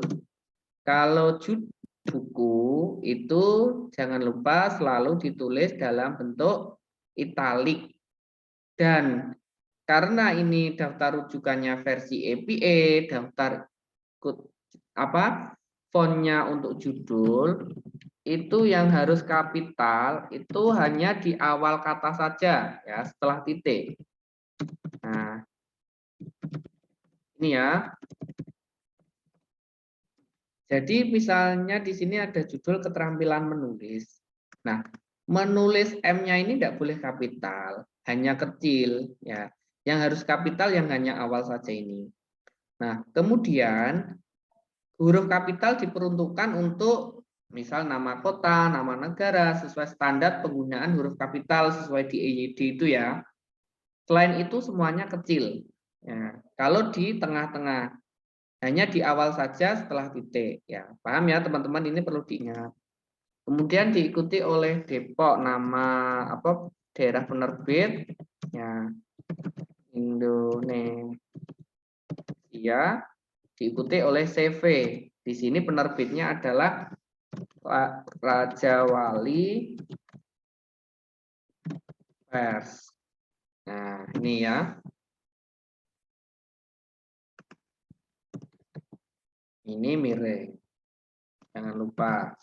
Kalau judul buku itu jangan lupa selalu ditulis dalam bentuk italik. Dan karena ini daftar rujukannya versi APA, daftar fontnya untuk judul itu yang harus kapital itu hanya di awal kata saja ya, setelah titik. Nah, ini ya. Jadi misalnya di sini ada judul keterampilan menulis. Nah, menulis M-nya ini tidak boleh kapital, hanya kecil ya. Yang harus kapital yang hanya awal saja ini. Nah, kemudian huruf kapital diperuntukkan untuk misal nama kota, nama negara sesuai standar penggunaan huruf kapital sesuai di EYD itu ya. Selain itu semuanya kecil. Ya, kalau di tengah-tengah hanya di awal saja setelah titik ya. Paham ya teman-teman, ini perlu diingat. Kemudian diikuti oleh Depok, nama daerah penerbit ya, Indonesia, diikuti oleh CV. Di sini penerbitnya adalah Raja Wali Pers. Nah, ini ya. Ini miring. Jangan lupa.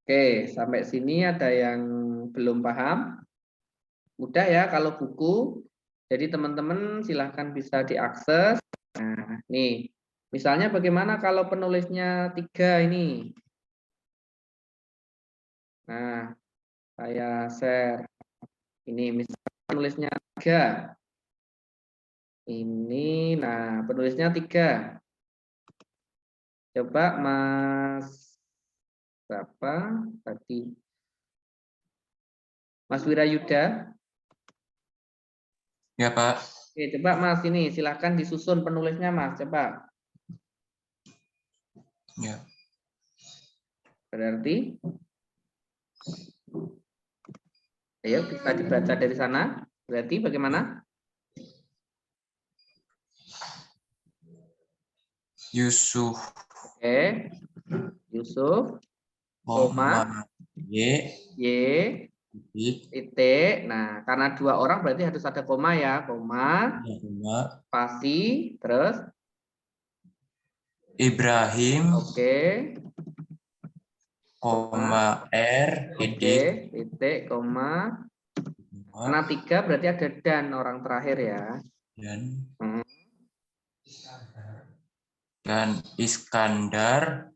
Oke, sampai sini ada yang belum paham? Mudah ya kalau buku. Jadi teman-teman silahkan bisa diakses. Nah, nih. Misalnya bagaimana kalau penulisnya 3 ini? Nah, saya share. Ini misalnya penulisnya 3. Ini, nah penulisnya 3. Coba Mas berapa tadi? Mas Wirayuda. Ya, Pak. Oke, coba Mas ini silahkan disusun penulisnya Mas, coba. Ya. Berarti, ayo bisa dibaca dari sana. Berarti bagaimana? Yusuf, Oke, Yusuf, koma, Y, titik. Nah, karena 2 orang berarti harus ada koma ya, koma, spasi, terus, Ibrahim, oke, koma R, oke, titik, koma. Karena 3 berarti ada dan orang terakhir ya. Dan Iskandar,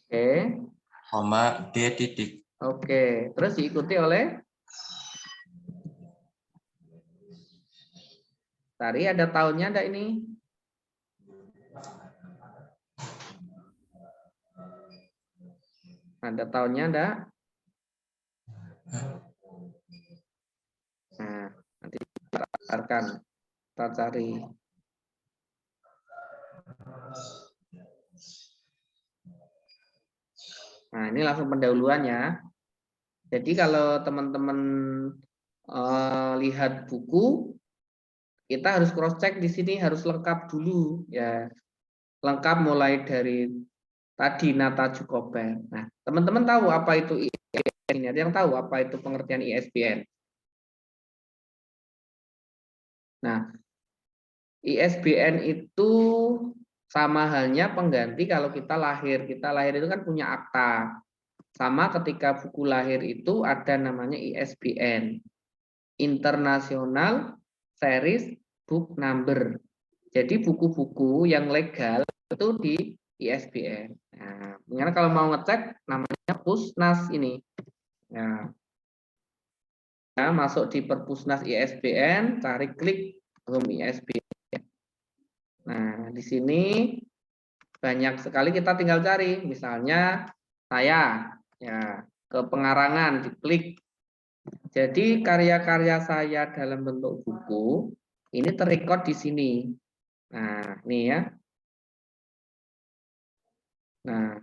Oke, koma D titik. oke. Terus diikuti oleh Tari, ada tahunnya enggak ini? Ada tahunnya enggak? Nah, nanti kita cari. Nah, ini langsung pendahuluannya. Jadi kalau teman-teman lihat buku, kita harus cross check di sini, harus lengkap dulu ya. Lengkap mulai dari tadi Nata Jukoper. Nah, teman-teman tahu apa itu ISBN? Ada yang tahu apa itu pengertian ISBN? Nah, ISBN itu sama halnya pengganti kalau kita lahir. Kita lahir itu kan punya akta. Sama ketika buku lahir itu ada namanya ISBN. International Series Book Number. Jadi buku-buku yang legal itu di ISBN. Nah, kalau mau ngecek namanya Pusnas ini. Nah, ya, masuk di Perpusnas ISBN, cari klik Home ISBN. Nah, di sini banyak sekali kita tinggal cari. Misalnya saya ya ke pengarangan diklik. Jadi karya-karya saya dalam bentuk buku ini terrecord di sini. Nah, ini ya. Nah,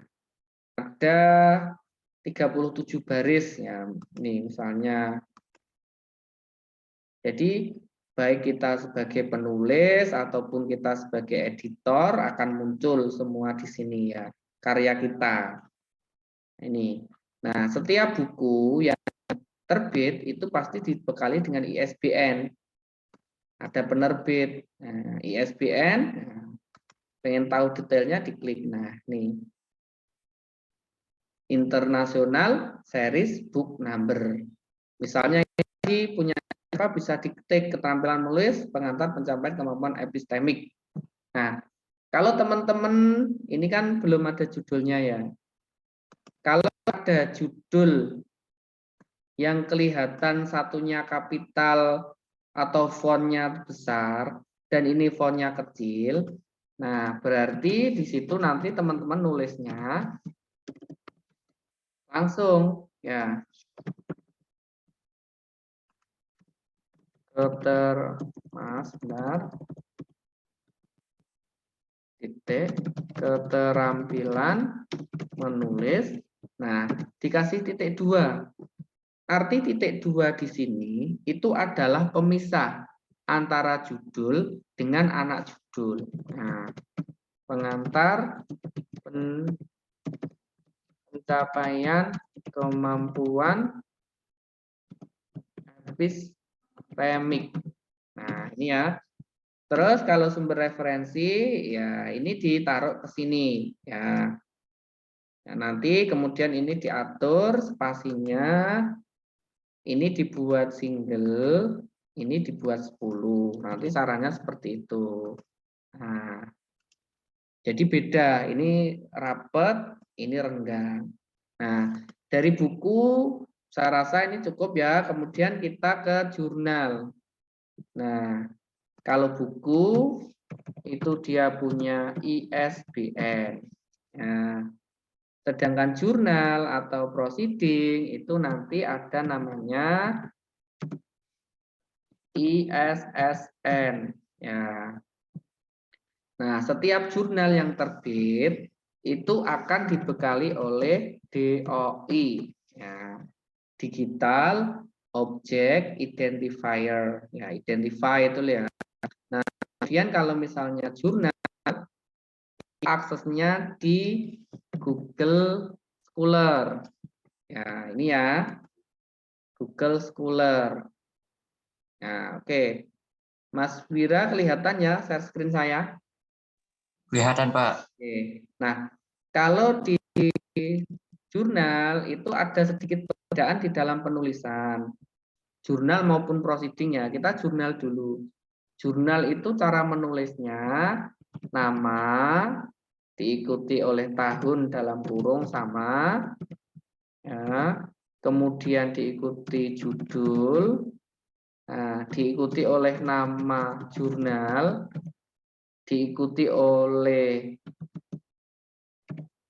ada 37 baris ya. Ini misalnya. Jadi baik kita sebagai penulis ataupun kita sebagai editor akan muncul semua di sini ya, karya kita. Ini. Nah, setiap buku yang terbit itu pasti dibekali dengan ISBN. Ada penerbit, nah, ISBN, nah, pengen tahu detailnya diklik. Nah, ini International Series Book Number. Misalnya ini punya apa, bisa diketik keterampilan menulis, pengantar pencapaian kemampuan epistemik. Nah, kalau teman-teman ini kan belum ada judulnya ya. Kalau ada judul yang kelihatan satunya kapital atau fontnya besar dan ini fontnya kecil, nah berarti di situ nanti teman-teman nulisnya langsung ya keterampilan menulis. Nah, dikasih titik 2. Arti titik 2 di sini itu adalah pemisah antara judul dengan anak judul. Nah, pengantar pencapaian kemampuan epistemik. Nah, ini ya. Terus kalau sumber referensi ya ini ditaruh ke sini ya. Nah, nanti kemudian ini diatur spasinya. Ini dibuat single, ini dibuat 10. Nanti sarannya seperti itu. Nah, jadi beda. Ini rapet, ini renggang. Nah, dari buku saya rasa ini cukup ya. Kemudian kita ke jurnal. Nah, kalau buku itu dia punya ISBN. Nah, sedangkan jurnal atau proceeding itu nanti ada namanya ISSN ya. Nah, setiap jurnal yang terbit itu akan dibekali oleh DOI, ya, Digital Object Identifier, ya, identify itu ya. Nah, kemudian kalau misalnya jurnal, aksesnya di Google Scholar, ya ini ya, Google Scholar. Nah, oke, Mas Wira kelihatan ya share screen saya? Kelihatan, Pak. Oke. Nah, kalau di jurnal itu ada sedikit perbedaan di dalam penulisan. Jurnal maupun proceeding-nya. Kita jurnal dulu. Jurnal itu cara menulisnya nama diikuti oleh tahun dalam kurung sama, ya. Kemudian diikuti judul, nah, diikuti oleh nama jurnal, diikuti oleh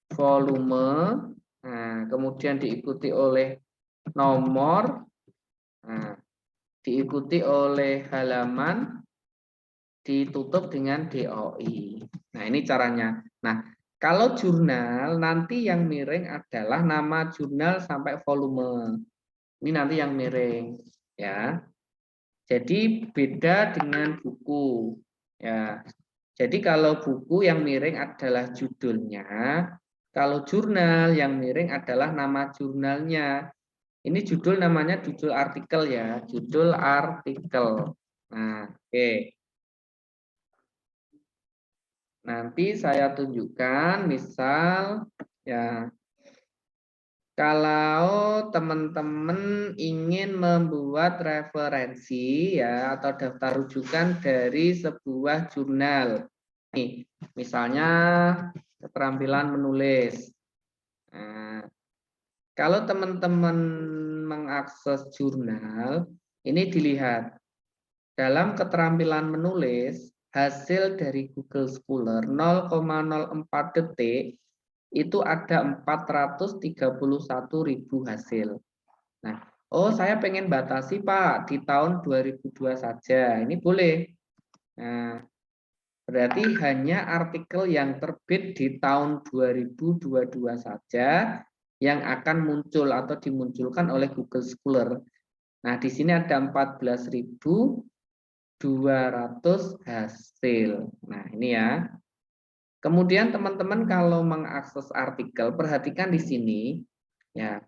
volume, nah, kemudian diikuti oleh nomor, nah, diikuti oleh halaman, ditutup dengan DOI. Nah, ini caranya. Nah, kalau jurnal nanti yang miring adalah nama jurnal sampai volume. Ini nanti yang miring, ya. Jadi beda dengan buku, ya. Jadi kalau buku yang miring adalah judulnya, kalau jurnal yang miring adalah nama jurnalnya. Ini judul namanya judul artikel ya, judul artikel. Nah, oke. Nanti saya tunjukkan misal ya, kalau teman-teman ingin membuat referensi ya atau daftar rujukan dari sebuah jurnal. Nih, misalnya keterampilan menulis. Nah, kalau teman-teman mengakses jurnal, ini dilihat dalam keterampilan menulis hasil dari Google Scholar 0,04 detik itu ada 431.000 hasil. Nah, oh saya pengen batasi Pak di tahun 2002 saja. Ini boleh. Nah, berarti hanya artikel yang terbit di tahun 2022 saja yang akan muncul atau dimunculkan oleh Google Scholar. Nah, di sini ada 14.200 hasil. Nah, ini ya. Kemudian teman-teman kalau mengakses artikel, perhatikan di sini ya.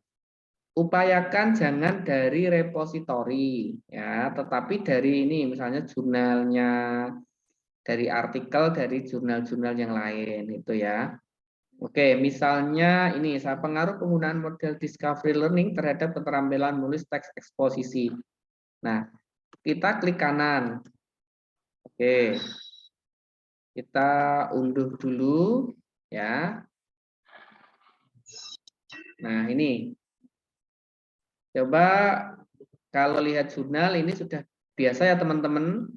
Upayakan jangan dari repositori ya, tetapi dari ini misalnya jurnalnya, dari artikel dari jurnal-jurnal yang lain itu ya. Oke, misalnya ini saya pengaruh penggunaan model discovery learning terhadap keterampilan menulis teks eksposisi. Nah, kita klik kanan. Oke. Kita unduh dulu ya. Nah, ini. Coba kalau lihat jurnal ini sudah biasa ya teman-teman.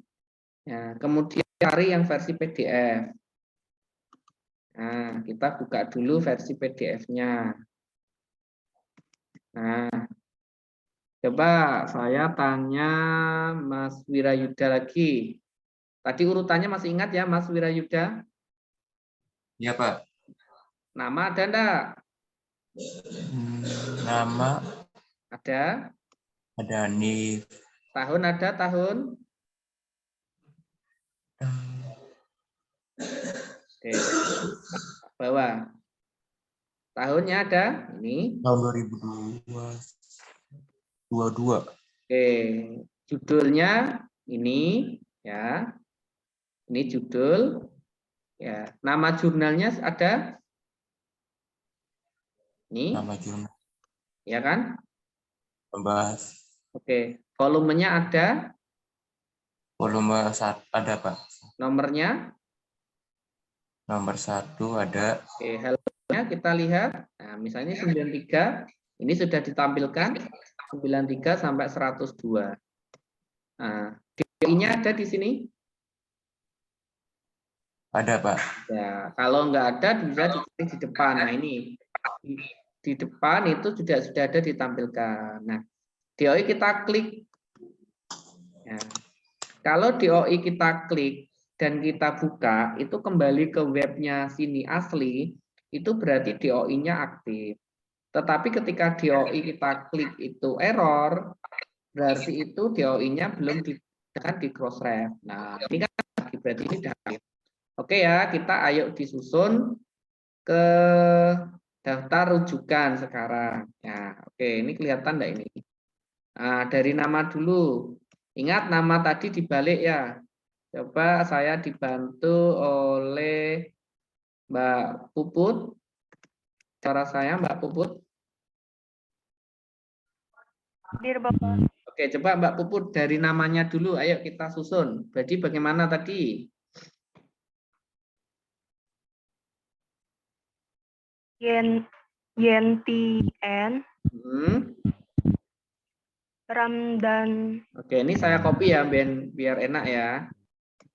Ya, kemudian cari yang versi PDF. Nah, kita buka dulu versi PDF-nya. Nah, coba saya tanya Mas Wirayuda lagi. Tadi urutannya masih ingat ya Mas Wirayuda? Iya, Pak. Nama ada enggak? Nama Ada. ada nih. Tahun ada tahun? Oke. Bawah. Tahunnya ada? Ini. Tahun 2022. Oke. Judulnya ini ya. Ini judul. Ya. Nama jurnalnya ada? Ini. Nama jurnal. Ya kan? Membahas. Oke. Volumenya ada? Volume 1 ada, Pak. Nomornya? Nomor 1 ada. Oke, halamannya kita lihat. Nah, misalnya 93, ini sudah ditampilkan 93 sampai 102. Nah, DOI-nya ada di sini? Ada, Pak. Ya, kalau nggak ada bisa dicari di depan. Nah, ini di depan itu sudah ada ditampilkan. Nah, DOI kita klik. Ya. Kalau DOI kita klik dan kita buka, itu kembali ke webnya sini asli, itu berarti DOI-nya aktif. Tetapi ketika DOI kita klik itu error, berarti itu DOI-nya belum di cross-ref. Nah, ini kan berarti ini sudah aktif. Oke ya, kita ayo disusun ke daftar rujukan sekarang. Ya, oke, ini kelihatan enggak ini? Nah, dari nama dulu. Ingat nama tadi dibalik ya. Coba saya dibantu oleh Mbak Puput. Cara saya Mbak Puput. Hadir, Bapak. Oke, coba Mbak Puput dari namanya dulu. Ayo kita susun. Jadi bagaimana tadi? Yenti N. Hmm. Ramdan. Oke, ini saya copy ya, biar enak ya.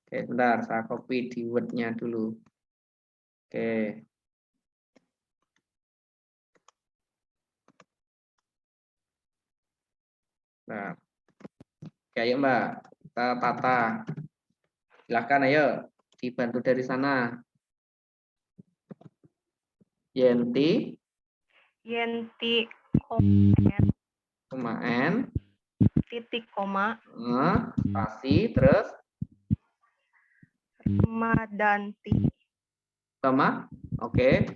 Oke, bentar, saya copy di Word-nya dulu. Oke. Nah, oke, ayo Mbak, kita tata. Silakan ayo, dibantu dari sana. Yenti, koma N, titik koma, spasi, terus Ramadanti, sama, oke,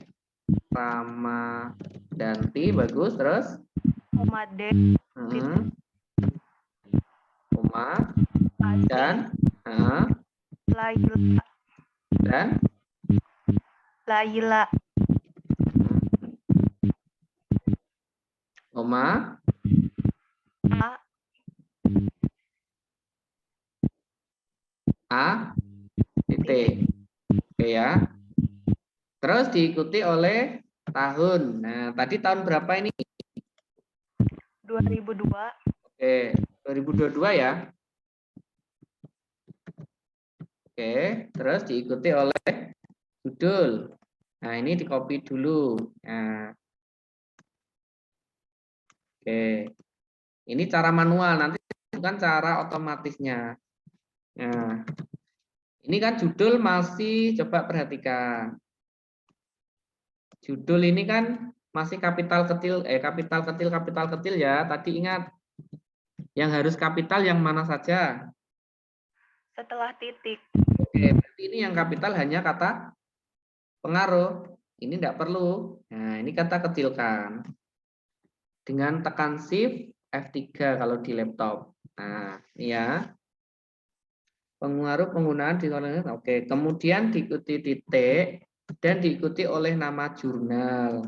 Ramadanti, bagus, terus koma D, koma, dan Laila, dan Laila, koma, A, titik. Oke ya. Terus diikuti oleh tahun. Nah, tadi tahun berapa ini? 2002. Oke, 2022 ya. Oke, terus diikuti oleh judul. Nah, ini di copy dulu. Nah. Oke. Ini cara manual, nanti bukan cara otomatisnya. Nah, ini kan judul masih, coba perhatikan. Judul ini kan masih kapital kecil ya. Tadi ingat yang harus kapital yang mana saja? Setelah titik. Oke, berarti ini yang kapital hanya kata pengaruh. Ini tidak perlu. Nah, ini kata kecilkan. Dengan tekan Shift F3 kalau di laptop. Nah, ini ya. Pengaruh penggunaan di oke, kemudian diikuti titik dan diikuti oleh nama jurnal.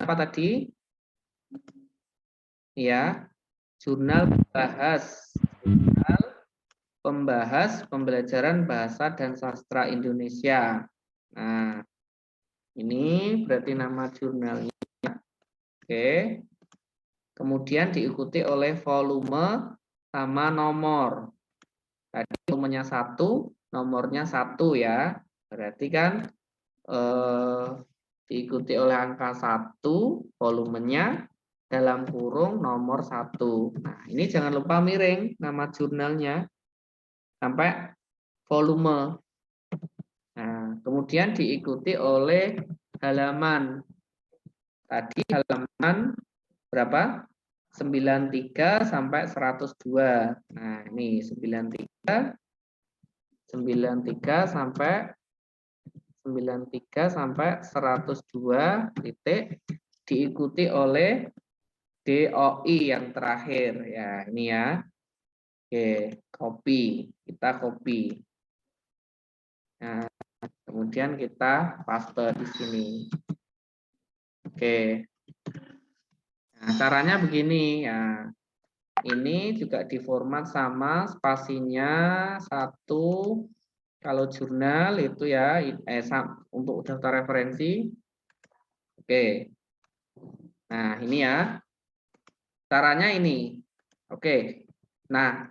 Apa tadi? Ya, jurnal pembahas pembelajaran bahasa dan sastra Indonesia. Nah, ini berarti nama jurnalnya. Oke. Kemudian diikuti oleh volume sama nomor. Tadi volumenya 1, nomornya 1 ya. Berarti kan diikuti oleh angka 1, volumenya dalam kurung nomor 1. Nah, ini jangan lupa miring nama jurnalnya sampai volume. Nah, kemudian diikuti oleh halaman. Tadi halaman berapa? 93 sampai 102. Nah, ini 93 sampai 102 titik diikuti oleh DOI yang terakhir ya, ini ya. Oke, copy. Kita copy. Nah, kemudian kita paste di sini. Oke. Nah, caranya begini ya. Ini juga diformat sama spasinya 1 kalau jurnal itu ya untuk daftar referensi. Oke. Nah, ini ya. Caranya ini. Oke. Nah,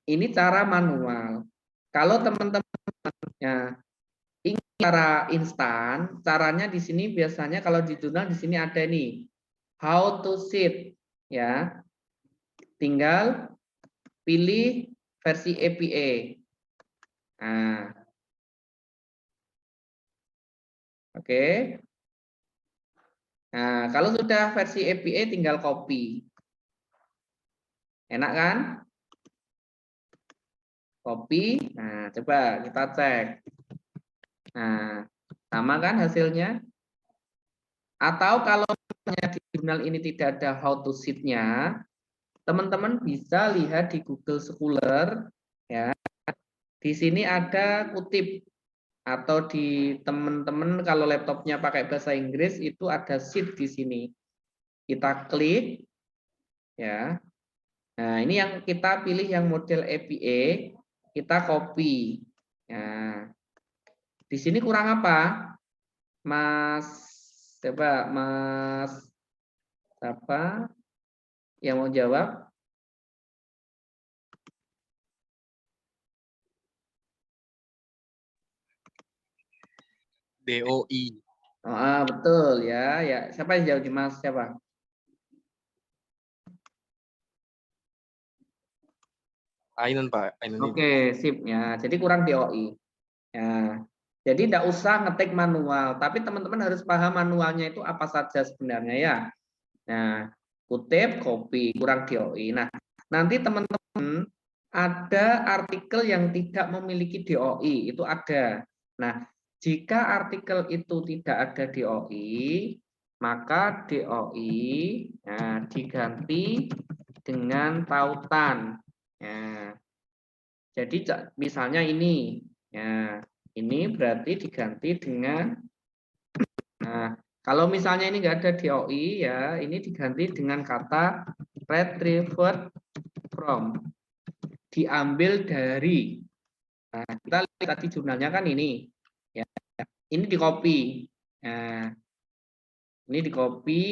ini cara manual. Kalau teman-teman ingin cara instan, caranya di sini biasanya kalau di jurnal di sini ada nih. How to sheet ya. Tinggal pilih versi APA. Nah. Oke. Nah, kalau sudah versi APA tinggal copy. Enak kan? Copy. Nah, coba kita cek. Nah, sama kan hasilnya? Atau kalau di jurnal ini tidak ada how to sheet-nya, teman-teman bisa lihat di Google Scholar, ya. Di sini ada kutip, atau di teman-teman kalau laptopnya pakai bahasa Inggris itu ada sheet di sini. Kita klik, ya. Nah, ini yang kita pilih yang model APA, kita copy. Nah, di sini kurang apa, Mas? Coba Mas apa yang mau jawab? DOI. Betul ya, ya. Siapa yang jawab di Mas? Siapa? Ainun, Pak. Ainun ini. Oke, sip ya. Jadi kurang DOI. Ya. Jadi tidak usah ngetik manual, tapi teman-teman harus paham manualnya itu apa saja sebenarnya ya. Nah, kutip, copy, kurang DOI. Nah, nanti teman-teman ada artikel yang tidak memiliki DOI, itu ada. Nah, jika artikel itu tidak ada DOI, maka DOI diganti dengan tautan. Ya. Jadi misalnya ini, ya, ini berarti diganti dengan, nah, kalau misalnya ini enggak ada DOI, ya, ini diganti dengan kata retrieved from, diambil dari. Nah, kita lihat tadi jurnalnya kan ini, ya, ini di copy. Nah, ini di copy,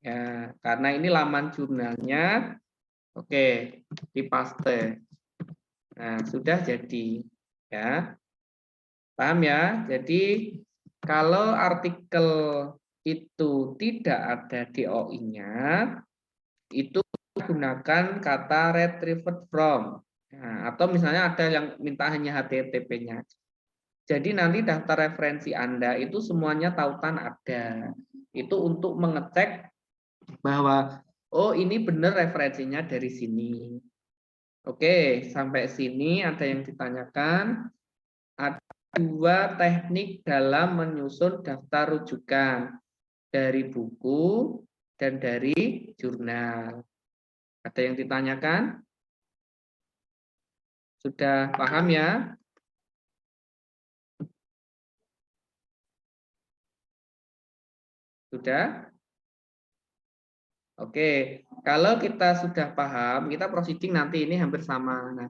ya, karena ini laman jurnalnya. Oke, dipaste. Nah, sudah jadi, ya. Paham ya? Jadi kalau artikel itu tidak ada DOI-nya, itu gunakan kata retrieved from. Nah, atau misalnya ada yang minta hanya HTTP-nya. Jadi nanti daftar referensi Anda itu semuanya tautan ada. Itu untuk mengecek bahwa oh ini benar referensinya dari sini. Oke, sampai sini ada yang ditanyakan. Ada 2 teknik dalam menyusun daftar rujukan dari buku dan dari jurnal. Ada yang ditanyakan? Sudah paham ya? Sudah? Oke, kalau kita sudah paham, kita proceeding nanti ini hampir sama. Nah,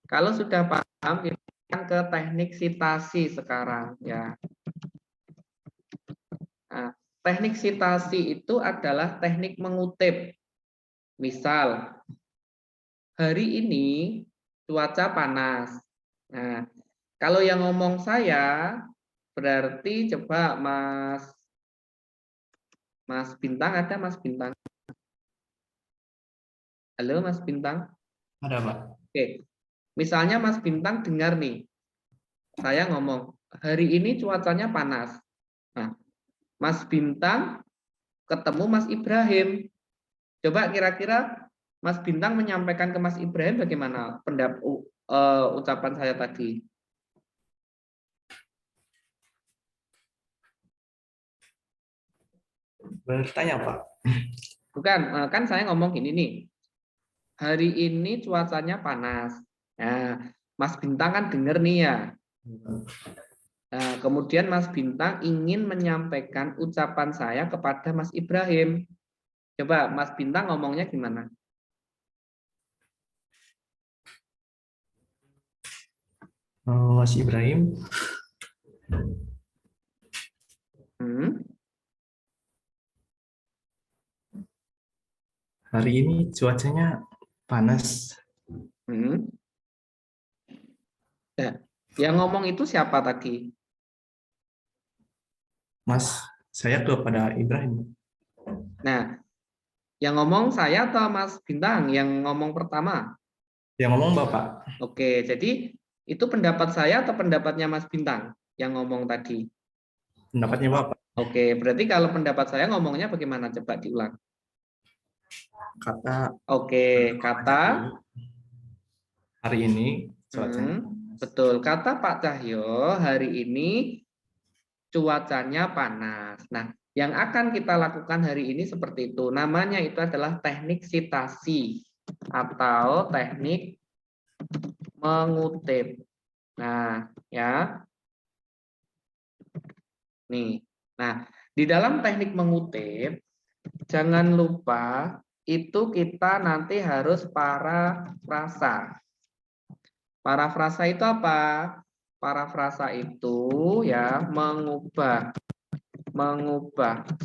kalau sudah paham, kita akan ke teknik sitasi sekarang, ya. Nah, teknik sitasi itu adalah teknik mengutip. Misal, hari ini cuaca panas. Nah, kalau yang ngomong saya, berarti coba Mas Bintang, ada Mas Bintang? Halo Mas Bintang? Ada, Pak. Oke, misalnya Mas Bintang dengar nih, saya ngomong, hari ini cuacanya panas. Nah, Mas Bintang ketemu Mas Ibrahim. Coba kira-kira Mas Bintang menyampaikan ke Mas Ibrahim bagaimana ucapan saya tadi? Bertanya, Pak. Bukan, kan saya ngomong gini nih, hari ini cuacanya panas. Nah, Mas Bintang kan denger nih ya. Nah, kemudian Mas Bintang ingin menyampaikan ucapan saya kepada Mas Ibrahim. Coba Mas Bintang ngomongnya gimana? Mas Ibrahim. Hari ini cuacanya panas. Nah, yang ngomong itu siapa tadi? Mas, saya kepada Ibrahim. Nah, yang ngomong saya atau Mas Bintang yang ngomong pertama? Yang ngomong Bapak. Oke, jadi itu pendapat saya atau pendapatnya Mas Bintang yang ngomong tadi? Pendapatnya Bapak. Oke, berarti kalau pendapat saya ngomongnya bagaimana? Coba diulang. Kata Oke, kata hari ini cuacanya betul. Kata Pak Cahyo, hari ini cuacanya panas. Nah, yang akan kita lakukan hari ini seperti itu. Namanya itu adalah teknik sitasi atau teknik mengutip. Nah, ya. Nih. Nah, di dalam teknik mengutip, jangan lupa itu kita nanti harus parafrasa. Parafrasa itu apa? Parafrasa itu ya mengubah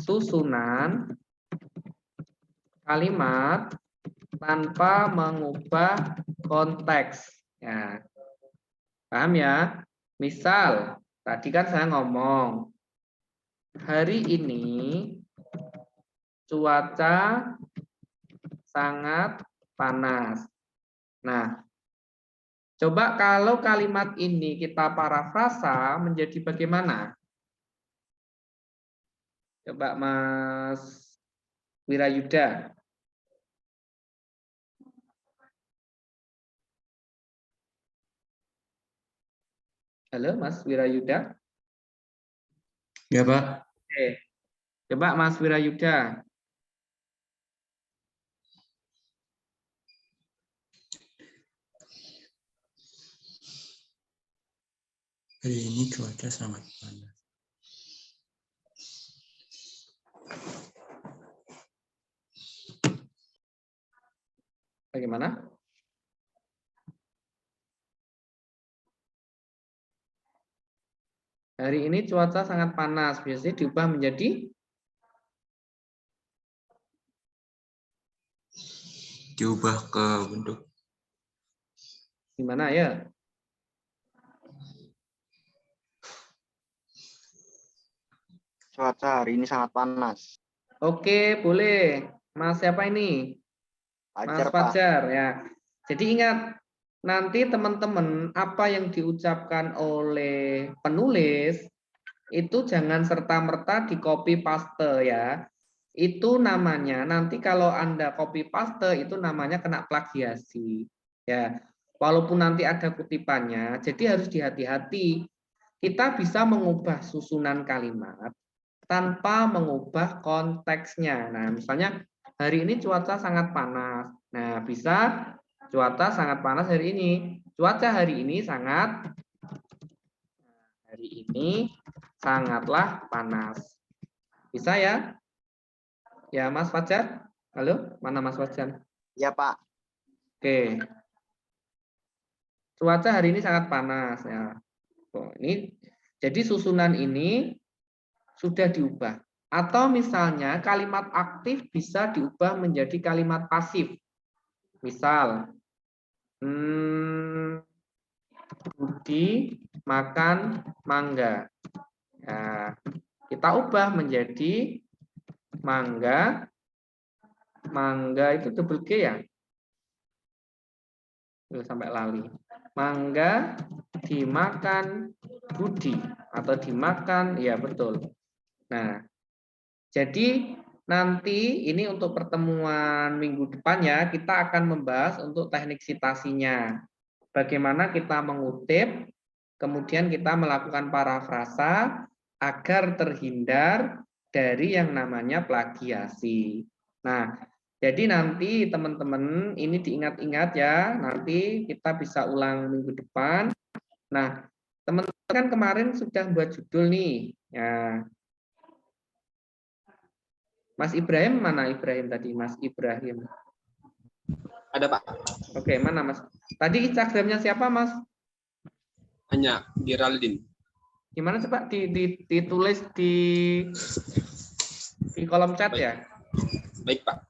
susunan kalimat tanpa mengubah konteks. Ya. Paham ya? Misal, tadi kan saya ngomong, hari ini cuaca sangat panas. Nah, coba kalau kalimat ini kita parafrasa menjadi bagaimana? Coba Mas Wirayuda. Halo Mas Wirayuda. Ya, Pak. Oke. Coba Mas Wirayuda. Hari ini cuaca sangat panas. Bagaimana? Hari ini cuaca sangat panas. Biasanya diubah menjadi Diubah ke bentuk gimana ya? Cuaca hari ini sangat panas. Oke, boleh. Mas siapa ini? Mas Fajar, Pak. Fajar ya. Jadi ingat, nanti teman-teman apa yang diucapkan oleh penulis itu jangan serta-merta di copy paste ya. Itu namanya nanti kalau Anda copy paste itu namanya kena plagiasi. Ya. Walaupun nanti ada kutipannya, jadi harus dihati-hati. Kita bisa mengubah susunan kalimat tanpa mengubah konteksnya. Nah, misalnya hari ini cuaca sangat panas. Nah, bisa cuaca sangat panas hari ini. Cuaca hari ini sangatlah panas. Bisa ya? Ya, Mas Fajar? Halo, mana Mas Fajar? Ya, Pak. Oke. Cuaca hari ini sangat panas ya. Oh, ini jadi susunan ini sudah diubah. Atau misalnya kalimat aktif bisa diubah menjadi kalimat pasif. Misal, Budi makan mangga. Ya, kita ubah menjadi mangga. Mangga itu double G ya? Sampai lali. Mangga dimakan Budi atau dimakan, ya betul. Nah, jadi nanti ini untuk pertemuan minggu depan ya, kita akan membahas untuk teknik sitasinya. Bagaimana kita mengutip, kemudian kita melakukan parafrasa agar terhindar dari yang namanya plagiasi. Nah, jadi nanti teman-teman ini diingat-ingat ya, nanti kita bisa ulang minggu depan. Nah, teman-teman kan kemarin sudah buat judul nih. Ya, Mas Ibrahim mana Ibrahim tadi? Mas Ibrahim. Ada, Pak. Oke, mana Mas? Tadi Instagramnya siapa Mas? Hanya Geraldine. Gimana coba ditulis di kolom chat Baik. ya? Baik, Pak.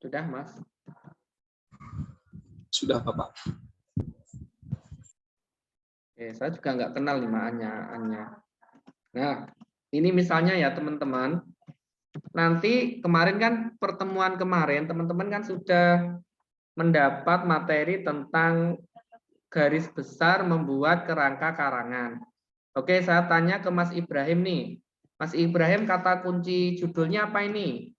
Sudah Mas? Sudah, Bapak. Saya juga nggak kenal nih A-nya. Nah, ini misalnya ya teman-teman. Nanti kemarin kan pertemuan kemarin teman-teman kan sudah mendapat materi tentang garis besar membuat kerangka karangan. Oke, saya tanya ke Mas Ibrahim nih. Mas Ibrahim, kata kunci judulnya apa ini?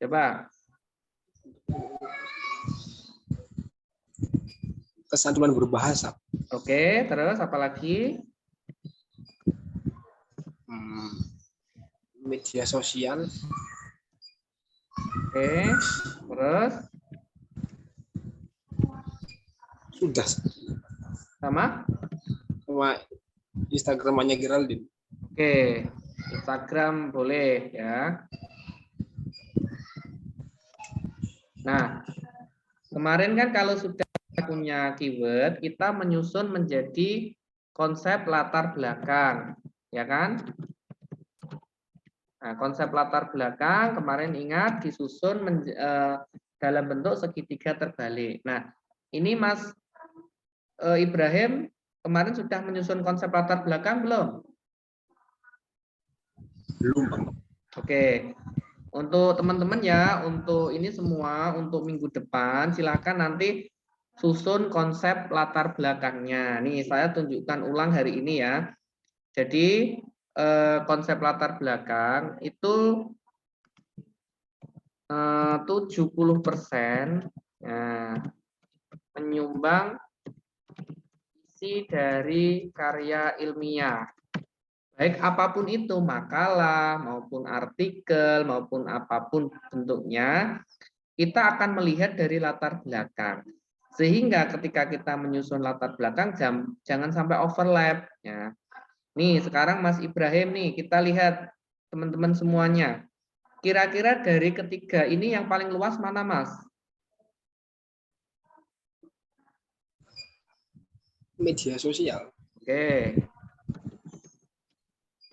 Coba. Kesantunan berbahasa. Oke, terus apa lagi? Media sosial. Oke, terus Sudah. sama Instagram-nya Geraldine. Oke, Instagram boleh ya. Nah, kemarin kan kalau sudah punya keyword, kita menyusun menjadi konsep latar belakang, ya kan? Nah, konsep latar belakang kemarin ingat disusun dalam bentuk segitiga terbalik. Nah, ini Mas Ibrahim kemarin sudah menyusun konsep latar belakang belum? Belum, Pak. Oke. Untuk teman-teman ya, untuk ini semua untuk minggu depan silakan nanti susun konsep latar belakangnya. Nih, saya tunjukkan ulang hari ini ya. Jadi konsep latar belakang itu 70% ya, menyumbang isi dari karya ilmiah. Baik apapun itu, makalah maupun artikel maupun apapun bentuknya, kita akan melihat dari latar belakang. Sehingga ketika kita menyusun latar belakang, jangan sampai overlap. Ya. Nih, sekarang Mas Ibrahim nih, kita lihat teman-teman semuanya. Kira-kira dari ketiga ini yang paling luas mana, Mas? Media sosial. Oke.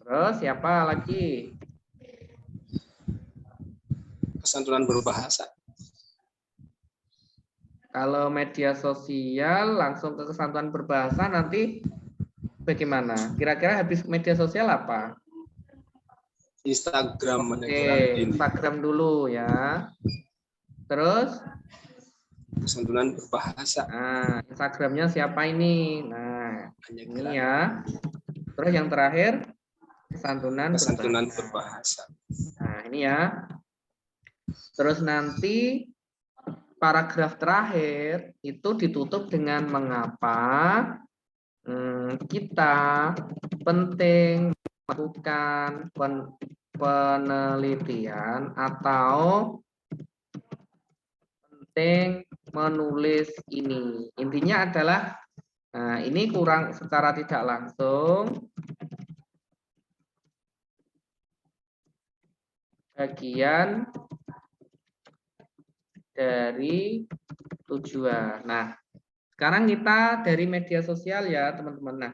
Terus siapa lagi? Kesantunan berbahasa. Kalau media sosial langsung ke kesantunan berbahasa nanti bagaimana? Kira-kira habis media sosial apa? Instagram. Oke, Instagram dulu ya. Terus? Kesantunan berbahasa. Nah, Instagramnya siapa ini? Nah, ini ya. Terus yang terakhir? Kesantunan berbahasa. Nah, ini ya. Terus nanti paragraf terakhir itu ditutup dengan mengapa kita penting melakukan penelitian atau penting menulis ini. Intinya adalah ini kurang secara tidak langsung bagian dari tujuan. Nah, sekarang kita dari media sosial ya, teman-teman. Nah,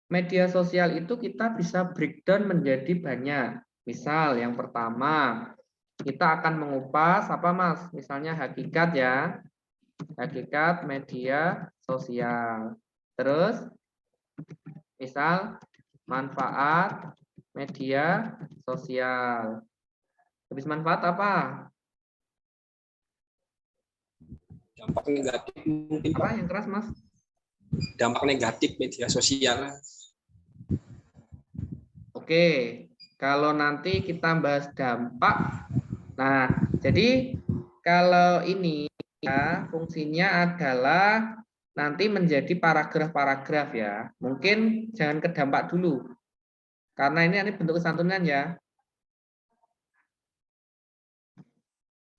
media sosial itu kita bisa breakdown menjadi banyak. Misal yang pertama, kita akan mengupas apa, Mas? Misalnya hakikat ya. Hakikat media sosial. Terus misal manfaat media sosial. Habis manfaat apa? Dampak negatif mungkin, Apa yang keras, Mas? Dampak negatif media sosial. Oke, kalau nanti kita bahas dampak. Nah, jadi kalau ini ya fungsinya adalah nanti menjadi paragraf-paragraf ya. Mungkin jangan ke dampak dulu. Karena ini bentuk kesantunan ya.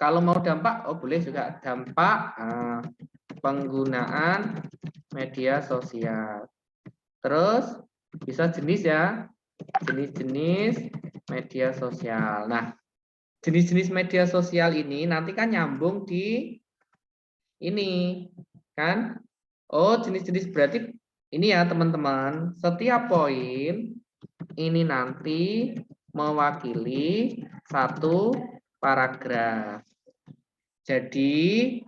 Kalau mau dampak, oh boleh juga dampak penggunaan media sosial. Terus bisa jenis ya, jenis-jenis media sosial. Nah, jenis-jenis media sosial ini nanti kan nyambung di ini, kan? Oh, jenis-jenis berarti ini ya teman-teman, setiap poin ini nanti mewakili satu paragraf. Jadi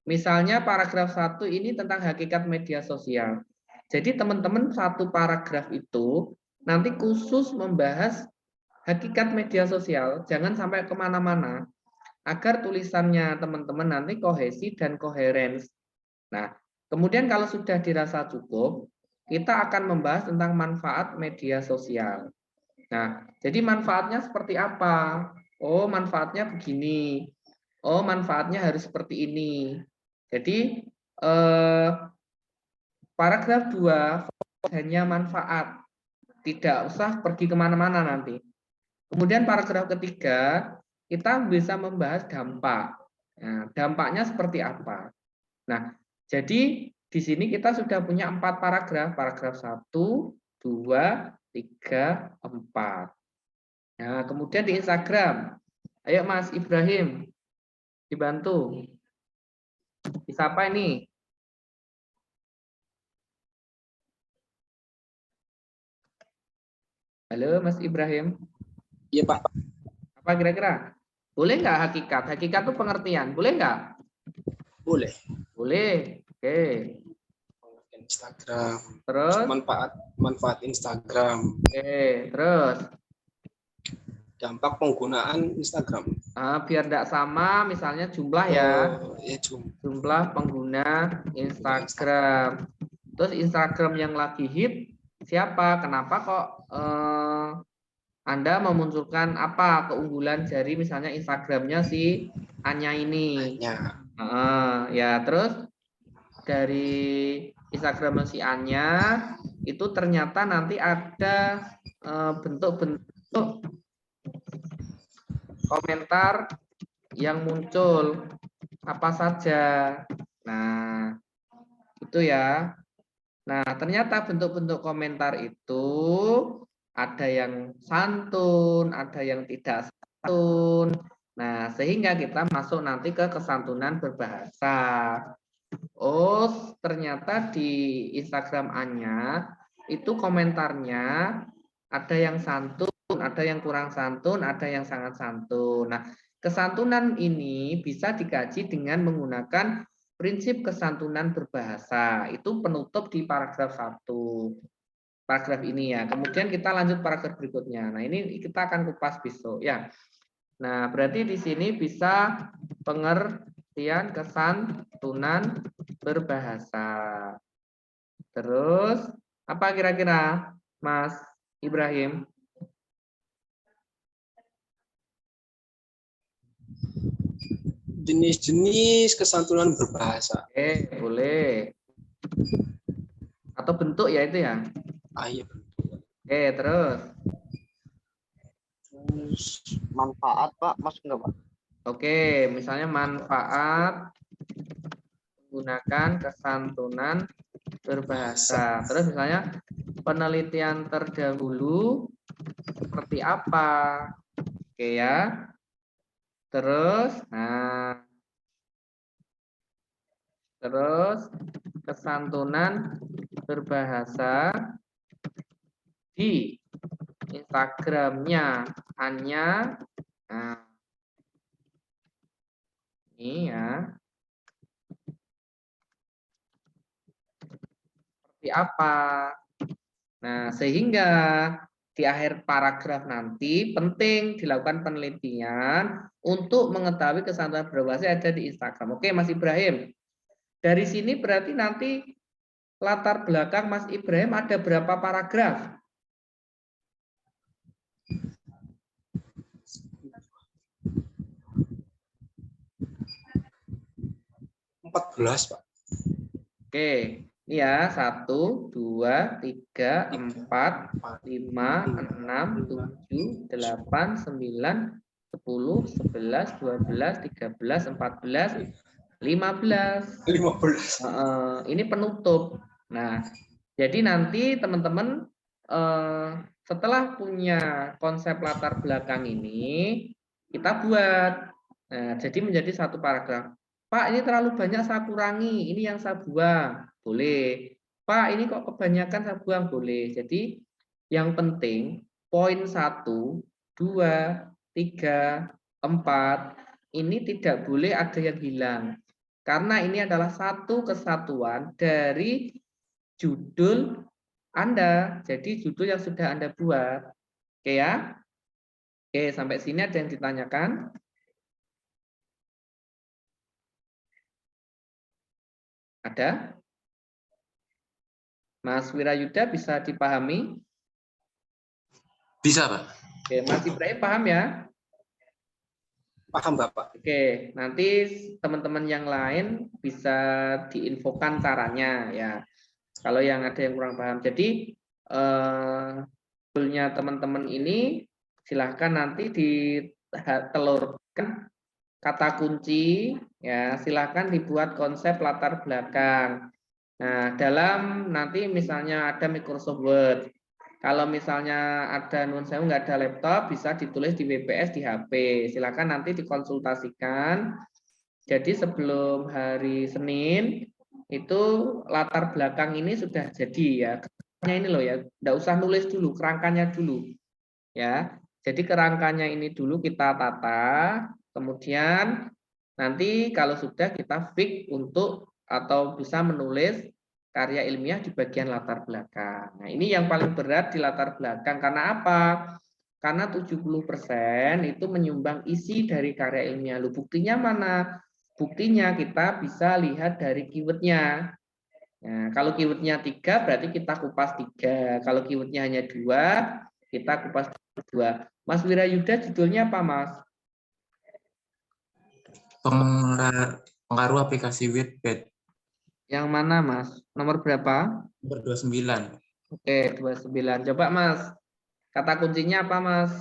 Misalnya paragraf 1 ini tentang hakikat media sosial. Jadi teman-teman satu paragraf itu nanti khusus membahas hakikat media sosial, jangan sampai kemana-mana, agar tulisannya teman-teman nanti kohesi dan koherens. Nah, kemudian kalau sudah dirasa cukup, kita akan membahas tentang manfaat media sosial. Nah, jadi manfaatnya seperti apa? Oh, manfaatnya begini. Oh, manfaatnya harus seperti ini. Jadi, paragraf 2 hanya manfaat. Tidak usah pergi kemana-mana nanti. Kemudian paragraf ketiga, kita bisa membahas dampak. Nah, dampaknya seperti apa? Nah, jadi di sini kita sudah punya 4 paragraf. Paragraf 1, 2, 3, 4. Nah, kemudian di Instagram. Ayo Mas Ibrahim, dibantu. Siapa ini? Halo Mas Ibrahim. Iya Pak. Apa kira-kira? Boleh nggak hakikat? Hakikat itu pengertian. Boleh nggak? Boleh. Boleh. Oke. Instagram. Terus? Manfaat Instagram. Oke. Terus? Dampak penggunaan Instagram. Biar tidak sama, misalnya jumlah ya. Ya jumlah pengguna Instagram. Terus Instagram yang lagi hit siapa? Kenapa kok Anda memunculkan apa keunggulan dari misalnya Instagramnya si Anya ini? Ya, terus dari Instagram si Anya itu ternyata nanti ada bentuk-bentuk komentar yang muncul apa saja. Nah, itu ya. Nah, ternyata bentuk-bentuk komentar itu ada yang santun, ada yang tidak santun. Nah, sehingga kita masuk nanti ke kesantunan berbahasa. Oh, ternyata di Instagram Anya itu komentarnya ada yang santun, ada yang kurang santun, ada yang sangat santun. Nah, kesantunan ini bisa dikaji dengan menggunakan prinsip kesantunan berbahasa. Itu penutup di paragraf 1. Paragraf ini ya. Kemudian kita lanjut paragraf berikutnya. Nah, ini kita akan kupas besok ya. Nah, berarti di sini bisa pengertian kesantunan berbahasa. Terus apa kira-kira Mas Ibrahim? Jenis-jenis kesantunan berbahasa. Boleh. Atau bentuk ya itu ya? Iya. Terus? Manfaat Pak, masuk nggak Pak? Misalnya manfaat menggunakan kesantunan berbahasa. Terus misalnya penelitian terdahulu seperti apa? Ya. Terus, terus kesantunan berbahasa di Instagramnya Anya. Nah, ini ya. Seperti apa? Nah, sehingga di akhir paragraf nanti penting dilakukan penelitian untuk mengetahui kesantunan berbahasa yang ada di Instagram. Oke, Mas Ibrahim. Dari sini berarti nanti latar belakang Mas Ibrahim ada berapa paragraf? 14, Pak. Ini ya, 1, 2, 3, 4, 5, 6, 7, 8, 9, 10, 11, 12, 13, 14, 15. Ini penutup. Nah, jadi nanti teman-teman setelah punya konsep latar belakang ini, kita buat. Nah, jadi menjadi satu paragraf. Pak, ini terlalu banyak saya kurangi, ini yang saya buang, boleh. Pak, ini kok kebanyakan saya buang, boleh. Jadi yang penting poin 1, 2, 3, 4 ini tidak boleh ada yang hilang. Karena ini adalah satu kesatuan dari judul Anda. Jadi judul yang sudah Anda buat. Oke ya? Oke, sampai sini ada yang ditanyakan? Ada? Mas Wirayuda bisa dipahami? Bisa, Pak. Oke, Mas Ibrahim paham ya? Paham Bapak. Oke, nanti teman-teman yang lain bisa diinfokan caranya ya. Kalau yang ada yang kurang paham. Jadi judulnya teman-teman ini silahkan nanti ditelurkan kata kunci ya, silahkan dibuat konsep latar belakang. Nah, dalam nanti misalnya ada Microsoft Word. Kalau misalnya ada nggak ada laptop, bisa ditulis di WPS di HP. Silakan nanti dikonsultasikan. Jadi sebelum hari Senin itu latar belakang ini sudah jadi ya. Kerangkanya ini loh ya, nggak usah nulis dulu, kerangkanya dulu. Ya, jadi kerangkanya ini dulu kita tata. Kemudian nanti kalau sudah kita fix untuk atau bisa menulis karya ilmiah di bagian latar belakang. Nah, ini yang paling berat di latar belakang. Karena apa? Karena 70% itu menyumbang isi dari karya ilmiah. Lu buktinya mana? Buktinya kita bisa lihat dari keywordnya. Nah, kalau keywordnya 3 berarti kita kupas 3. Kalau keywordnya hanya 2, kita kupas 2. Mas Wirayuda judulnya apa, Mas? Pengaruh aplikasi Wattpad. Yang mana, Mas? Nomor berapa? Nomor 29. Oke, 29. Coba, Mas. Kata kuncinya apa, Mas?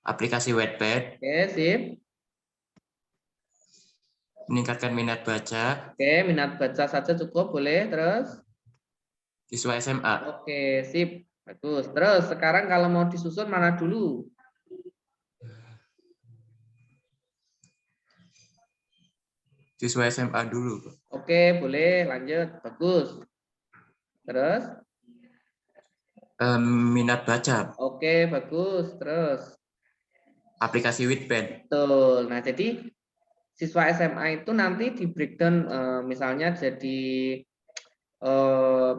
Aplikasi Wattpad. Oke, sip. Meningkatkan minat baca. Oke, minat baca saja cukup, boleh. Terus? Siswa SMA. Oke, sip. Bagus. Terus, sekarang kalau mau disusun mana dulu? Siswa SMA dulu. Oke, boleh. Lanjut. Bagus. Terus? Minat baca. Oke, bagus. Terus? Aplikasi Wattpad. Betul. Nah, jadi siswa SMA itu nanti di breakdown misalnya jadi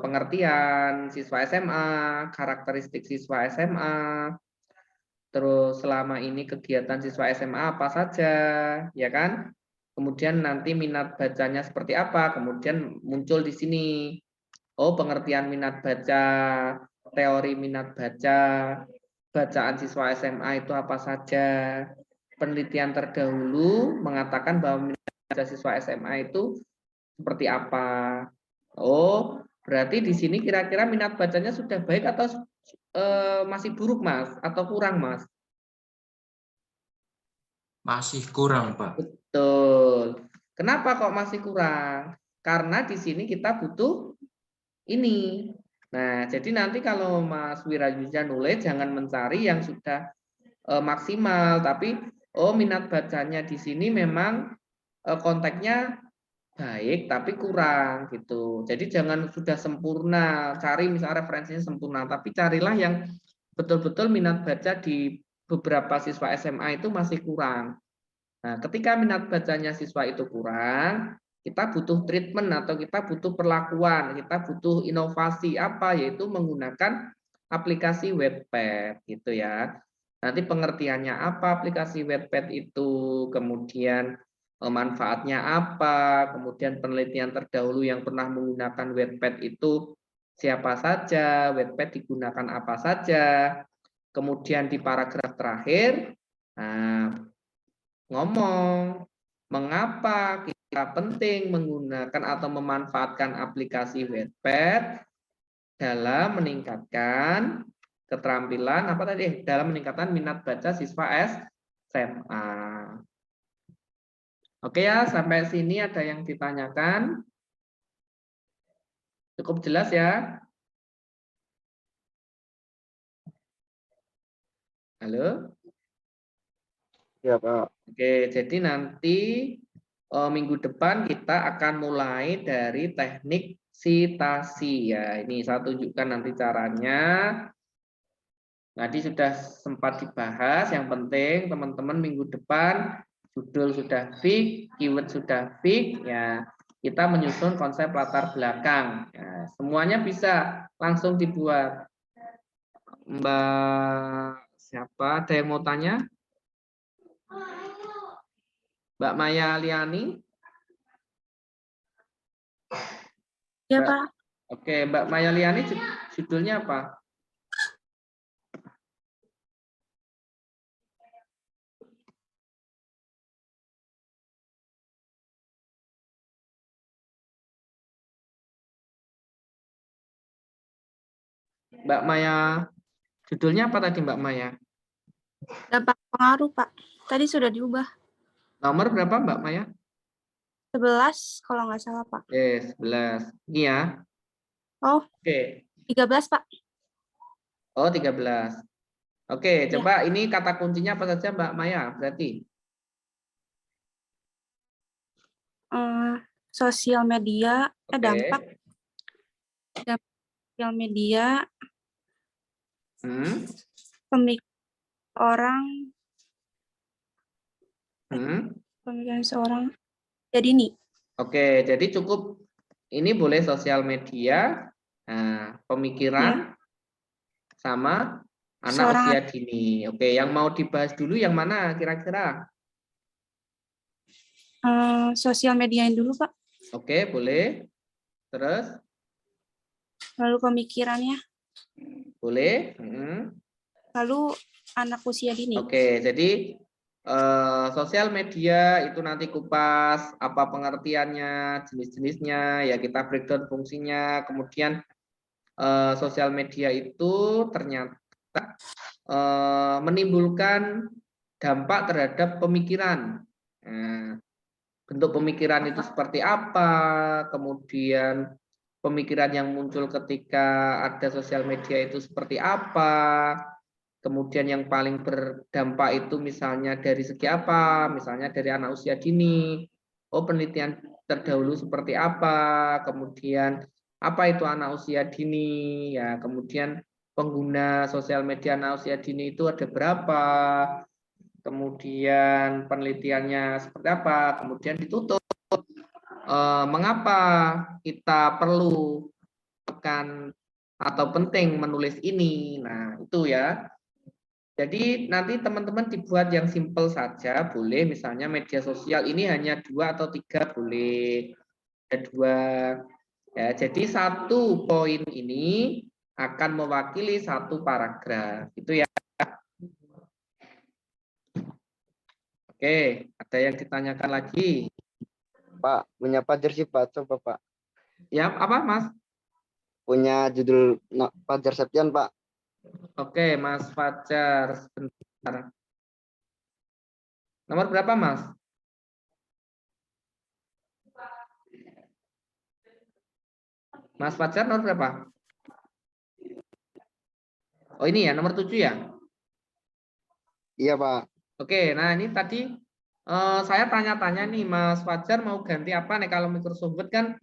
pengertian siswa SMA, karakteristik siswa SMA, terus selama ini kegiatan siswa SMA apa saja, ya kan? Kemudian nanti minat bacanya seperti apa, kemudian muncul di sini. Oh, pengertian minat baca, teori minat baca, bacaan siswa SMA itu apa saja. Penelitian terdahulu mengatakan bahwa minat baca siswa SMA itu seperti apa. Oh, berarti di sini kira-kira minat bacanya sudah baik atau masih buruk, Mas? Atau kurang, Mas? Masih kurang, Pak. Betul. Kenapa kok masih kurang? Karena di sini kita butuh ini. Nah, jadi nanti kalau Mas Wirayuda nulis jangan mencari yang sudah maksimal, tapi minat bacanya di sini memang konteksnya baik tapi kurang gitu. Jadi jangan sudah sempurna, cari misalnya referensinya sempurna, tapi carilah yang betul-betul minat baca di beberapa siswa SMA itu masih kurang. Nah, ketika minat bacanya siswa itu kurang, kita butuh treatment atau kita butuh perlakuan, kita butuh inovasi apa, yaitu menggunakan aplikasi Wattpad gitu ya. Nanti pengertiannya apa aplikasi Wattpad itu, kemudian manfaatnya apa, kemudian penelitian terdahulu yang pernah menggunakan Wattpad itu siapa saja, Wattpad digunakan apa saja, kemudian di paragraf terakhir, ngomong mengapa kita penting menggunakan atau memanfaatkan aplikasi Wattpad dalam meningkatkan keterampilan apa tadi? Dalam meningkatkan minat baca siswa SMA. Oke ya, sampai sini ada yang ditanyakan? Cukup jelas ya? Halo? Ya, Pak. Oke, jadi nanti minggu depan kita akan mulai dari teknik sitasi ya. Ini saya tunjukkan nanti caranya. Tadi sudah sempat dibahas, yang penting teman-teman minggu depan judul sudah fix, keyword sudah fix, ya kita menyusun konsep latar belakang. Ya, semuanya bisa langsung dibuat. Mbak siapa? Ada yang mau tanya? Mbak Maya Liani? Ya, Mbak- Pak. Oke, Mbak Maya Liani judulnya apa? Mbak Maya, judulnya apa tadi Mbak Maya? Dampak pengaruh, Pak. Tadi sudah diubah. Nomor berapa Mbak Maya? 11 kalau nggak salah, Pak. Oke, 11. Ini ya. Oh, Oke. 13, Pak. Oh, 13. Oke, Ya. coba ini kata kuncinya apa saja Mbak Maya berarti? Sosial media, Oke. dampak sosial media, Hmm. pemikiran orang, pemikiran seorang. Jadi ini. Oke, jadi cukup ini boleh sosial media, nah, pemikiran, sama anak Seorang usia dini. Oke, yang mau dibahas dulu yang mana kira-kira? sosial mediain dulu, Pak. Oke, boleh. Terus? Lalu pemikirannya. Boleh. Lalu anak usia dini. Oke, jadi sosial media itu nanti kupas apa pengertiannya, jenis-jenisnya, ya kita breakdown fungsinya. Kemudian sosial media itu ternyata menimbulkan dampak terhadap pemikiran. Bentuk pemikiran itu seperti apa, kemudian pemikiran yang muncul ketika ada sosial media itu seperti apa, kemudian yang paling berdampak itu misalnya dari segi apa, misalnya dari anak usia dini, penelitian terdahulu seperti apa, kemudian apa itu anak usia dini, ya kemudian pengguna sosial media anak usia dini itu ada berapa, kemudian penelitiannya seperti apa, kemudian ditutup mengapa kita perlu tekan atau penting menulis ini. Nah, itu ya. Jadi nanti teman-teman dibuat yang simple saja, boleh misalnya media sosial ini hanya 2 atau 3 boleh. Ada 2. Ya, jadi satu poin ini akan mewakili satu paragraf. Itu ya. Oke, ada yang ditanyakan lagi? Pak, punya Fajar sih Pak, coba Pak. Ya, apa Mas? Punya judul Fajar Septian Pak. Oke, Mas Fajar, sebentar. Nomor berapa, Mas? Mas Fajar nomor berapa? Oh, ini ya, nomor 7 ya? Iya Pak. Oke, nah ini tadi saya tanya-tanya nih, Mas Fajar mau ganti apa nih kalau Microsoft Word kan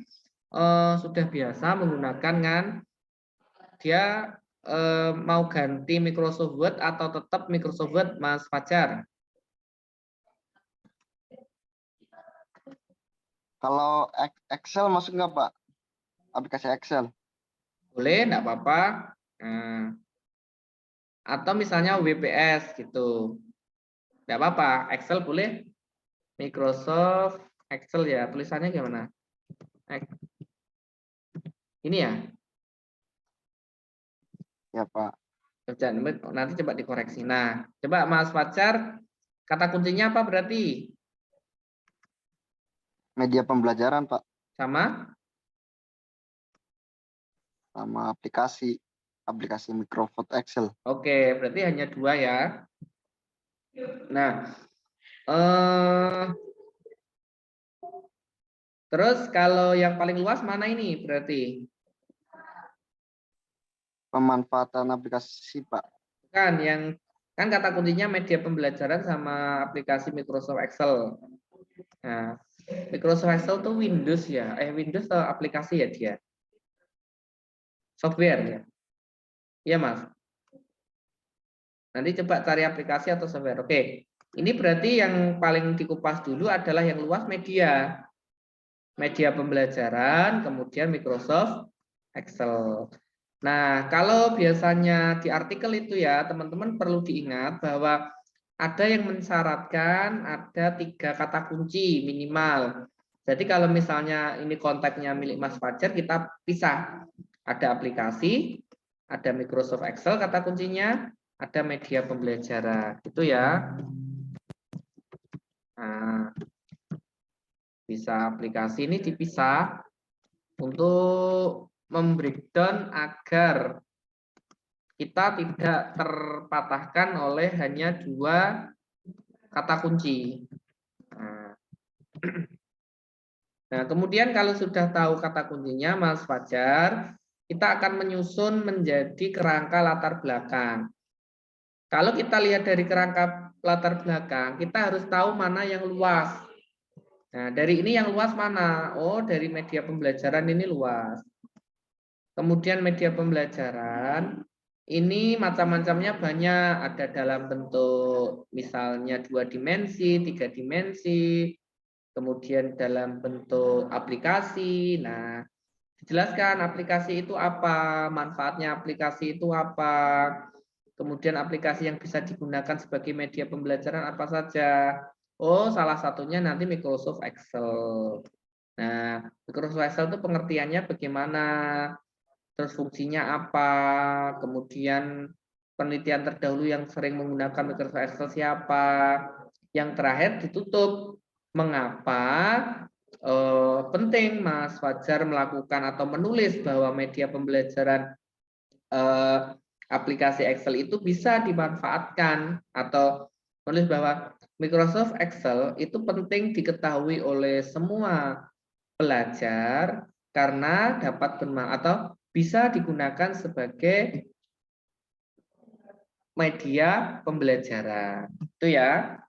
sudah biasa menggunakan kan? Dia mau ganti Microsoft Word atau tetap Microsoft Word, Mas Fajar? Kalau Excel masuk nggak Pak? Aplikasi Excel. Boleh, enggak apa-apa. Nah, atau misalnya WPS gitu. Enggak apa-apa, Excel boleh. Microsoft Excel ya, tulisannya gimana? Ini ya? Ya Pak. Nanti coba dikoreksi. Nah, coba Mas Fajar, kata kuncinya apa berarti? Media pembelajaran Pak. Sama? Sama aplikasi Microsoft Excel. Oke, berarti hanya 2 ya. Nah, terus kalau yang paling luas mana ini berarti? Pemanfaatan aplikasi Pak. Kan yang kan kata kuncinya media pembelajaran sama aplikasi Microsoft Excel. Nah, Microsoft Excel tuh Windows ya. Windows atau aplikasi ya dia? Software ya. Iya, Mas. Nanti coba cari aplikasi atau software. Oke. Ini berarti yang paling dikupas dulu adalah yang luas media. Media pembelajaran, kemudian Microsoft Excel. Nah, kalau biasanya di artikel itu ya, teman-teman perlu diingat bahwa ada yang mensyaratkan ada 3 kata kunci minimal. Jadi kalau misalnya ini kontaknya milik Mas Fajar, kita pisah. Ada aplikasi, ada Microsoft Excel kata kuncinya, ada media pembelajaran. Itu ya. Nah, bisa aplikasi ini dipisah untuk membreakdown agar kita tidak terpatahkan oleh hanya 2 kata kunci. Nah, kemudian kalau sudah tahu kata kuncinya, Mas Fajar, kita akan menyusun menjadi kerangka latar belakang. Kalau kita lihat dari kerangka latar belakang, kita harus tahu mana yang luas. Nah, dari ini yang luas mana? Oh, dari media pembelajaran ini luas. Kemudian media pembelajaran, ini macam-macamnya banyak. Ada dalam bentuk misalnya 2 dimensi, 3 dimensi, kemudian dalam bentuk aplikasi. Nah, dijelaskan aplikasi itu apa, manfaatnya aplikasi itu apa, kemudian aplikasi yang bisa digunakan sebagai media pembelajaran apa saja. Oh, salah satunya nanti Microsoft Excel. Nah, Microsoft Excel itu pengertiannya bagaimana, terus fungsinya apa, kemudian penelitian terdahulu yang sering menggunakan Microsoft Excel siapa, yang terakhir ditutup mengapa penting Mas Fajar melakukan atau menulis bahwa media pembelajaran aplikasi Excel itu bisa dimanfaatkan, atau menulis bahwa Microsoft Excel itu penting diketahui oleh semua pelajar karena dapat bermanfaat atau bisa digunakan sebagai media pembelajaran. Itu ya.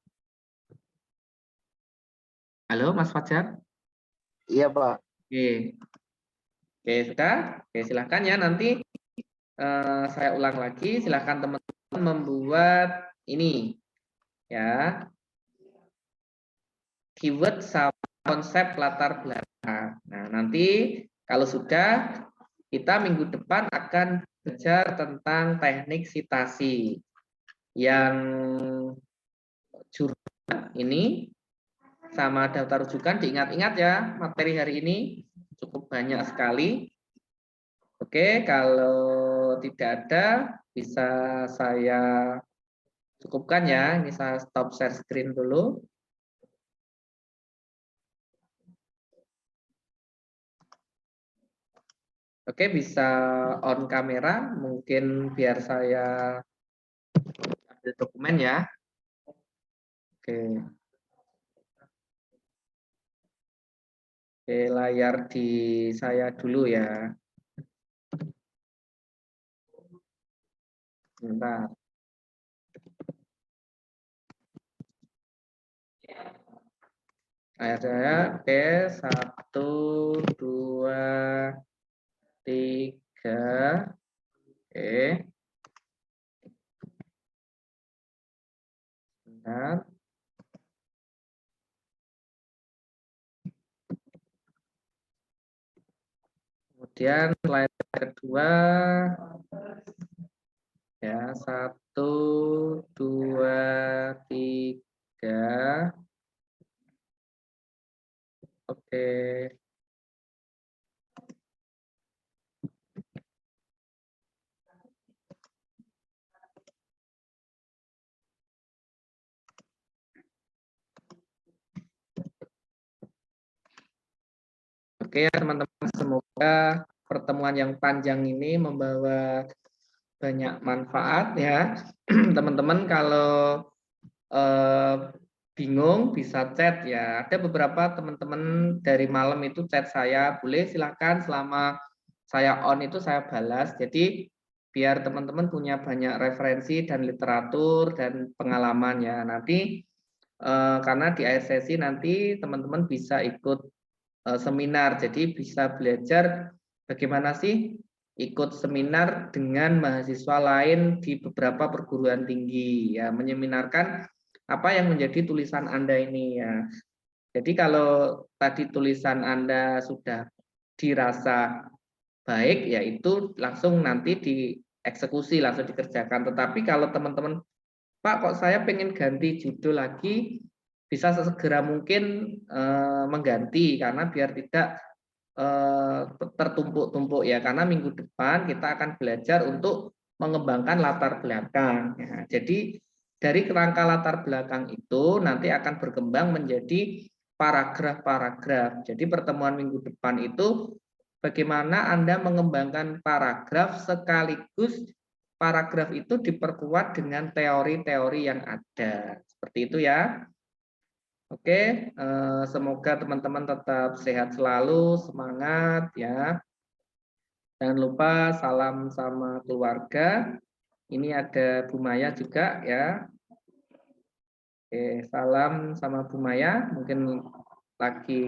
Halo Mas Fajar? Iya, Pak. Oke. Oke, sudah? Oke, silahkan ya, nanti saya ulang lagi, silahkan teman-teman membuat ini ya, keyword sama konsep latar belakang. Nah, nanti kalau sudah, kita minggu depan akan belajar tentang teknik sitasi yang jurnal ini sama daftar rujukan. Diingat-ingat ya, materi hari ini cukup banyak sekali. Oke, kalau tidak ada bisa saya cukupkan ya. Ini saya stop share screen dulu. Oke, bisa on kamera, mungkin biar saya ambil dokumen ya. Oke. Oke, layar di saya dulu ya. Bentar. Layar saya, oke, 1, 2, 3, oke. Bentar. Kemudian slide kedua, ya 1, 2, 3, oke. Oke ya teman-teman, semoga pertemuan yang panjang ini membawa banyak manfaat ya. Teman-teman kalau bingung bisa chat ya. Ada beberapa teman-teman dari malam itu chat saya, boleh silahkan, selama saya on itu saya balas. Jadi biar teman-teman punya banyak referensi dan literatur dan pengalaman ya. Nanti karena di akhir sesi nanti teman-teman bisa ikut seminar, jadi bisa belajar bagaimana sih ikut seminar dengan mahasiswa lain di beberapa perguruan tinggi ya, menyeminarkan apa yang menjadi tulisan Anda ini ya. Jadi kalau tadi tulisan Anda sudah dirasa baik, yaitu langsung nanti dieksekusi, langsung dikerjakan. Tetapi kalau teman-teman, Pak, kok saya pengen ganti judul lagi, bisa sesegera mungkin mengganti, karena biar tidak tertumpuk-tumpuk ya, karena minggu depan kita akan belajar untuk mengembangkan latar belakang. Ya, jadi dari kerangka latar belakang itu nanti akan berkembang menjadi paragraf-paragraf. Jadi pertemuan minggu depan itu bagaimana Anda mengembangkan paragraf sekaligus paragraf itu diperkuat dengan teori-teori yang ada. Seperti itu ya. Oke, semoga teman-teman tetap sehat selalu, semangat ya. Jangan lupa salam sama keluarga. Ini ada Bu Maya juga ya. Oke, salam sama Bu Maya. Mungkin lagi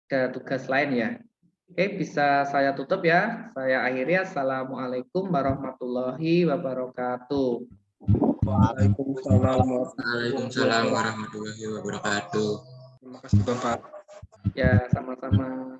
ada tugas lain ya. Oke, bisa saya tutup ya. Saya akhiri. Assalamualaikum warahmatullahi wabarakatuh. Waalaikumsalam. Waalaikumsalam warahmatullahi wabarakatuh. Terima kasih Bapak. Ya, sama-sama.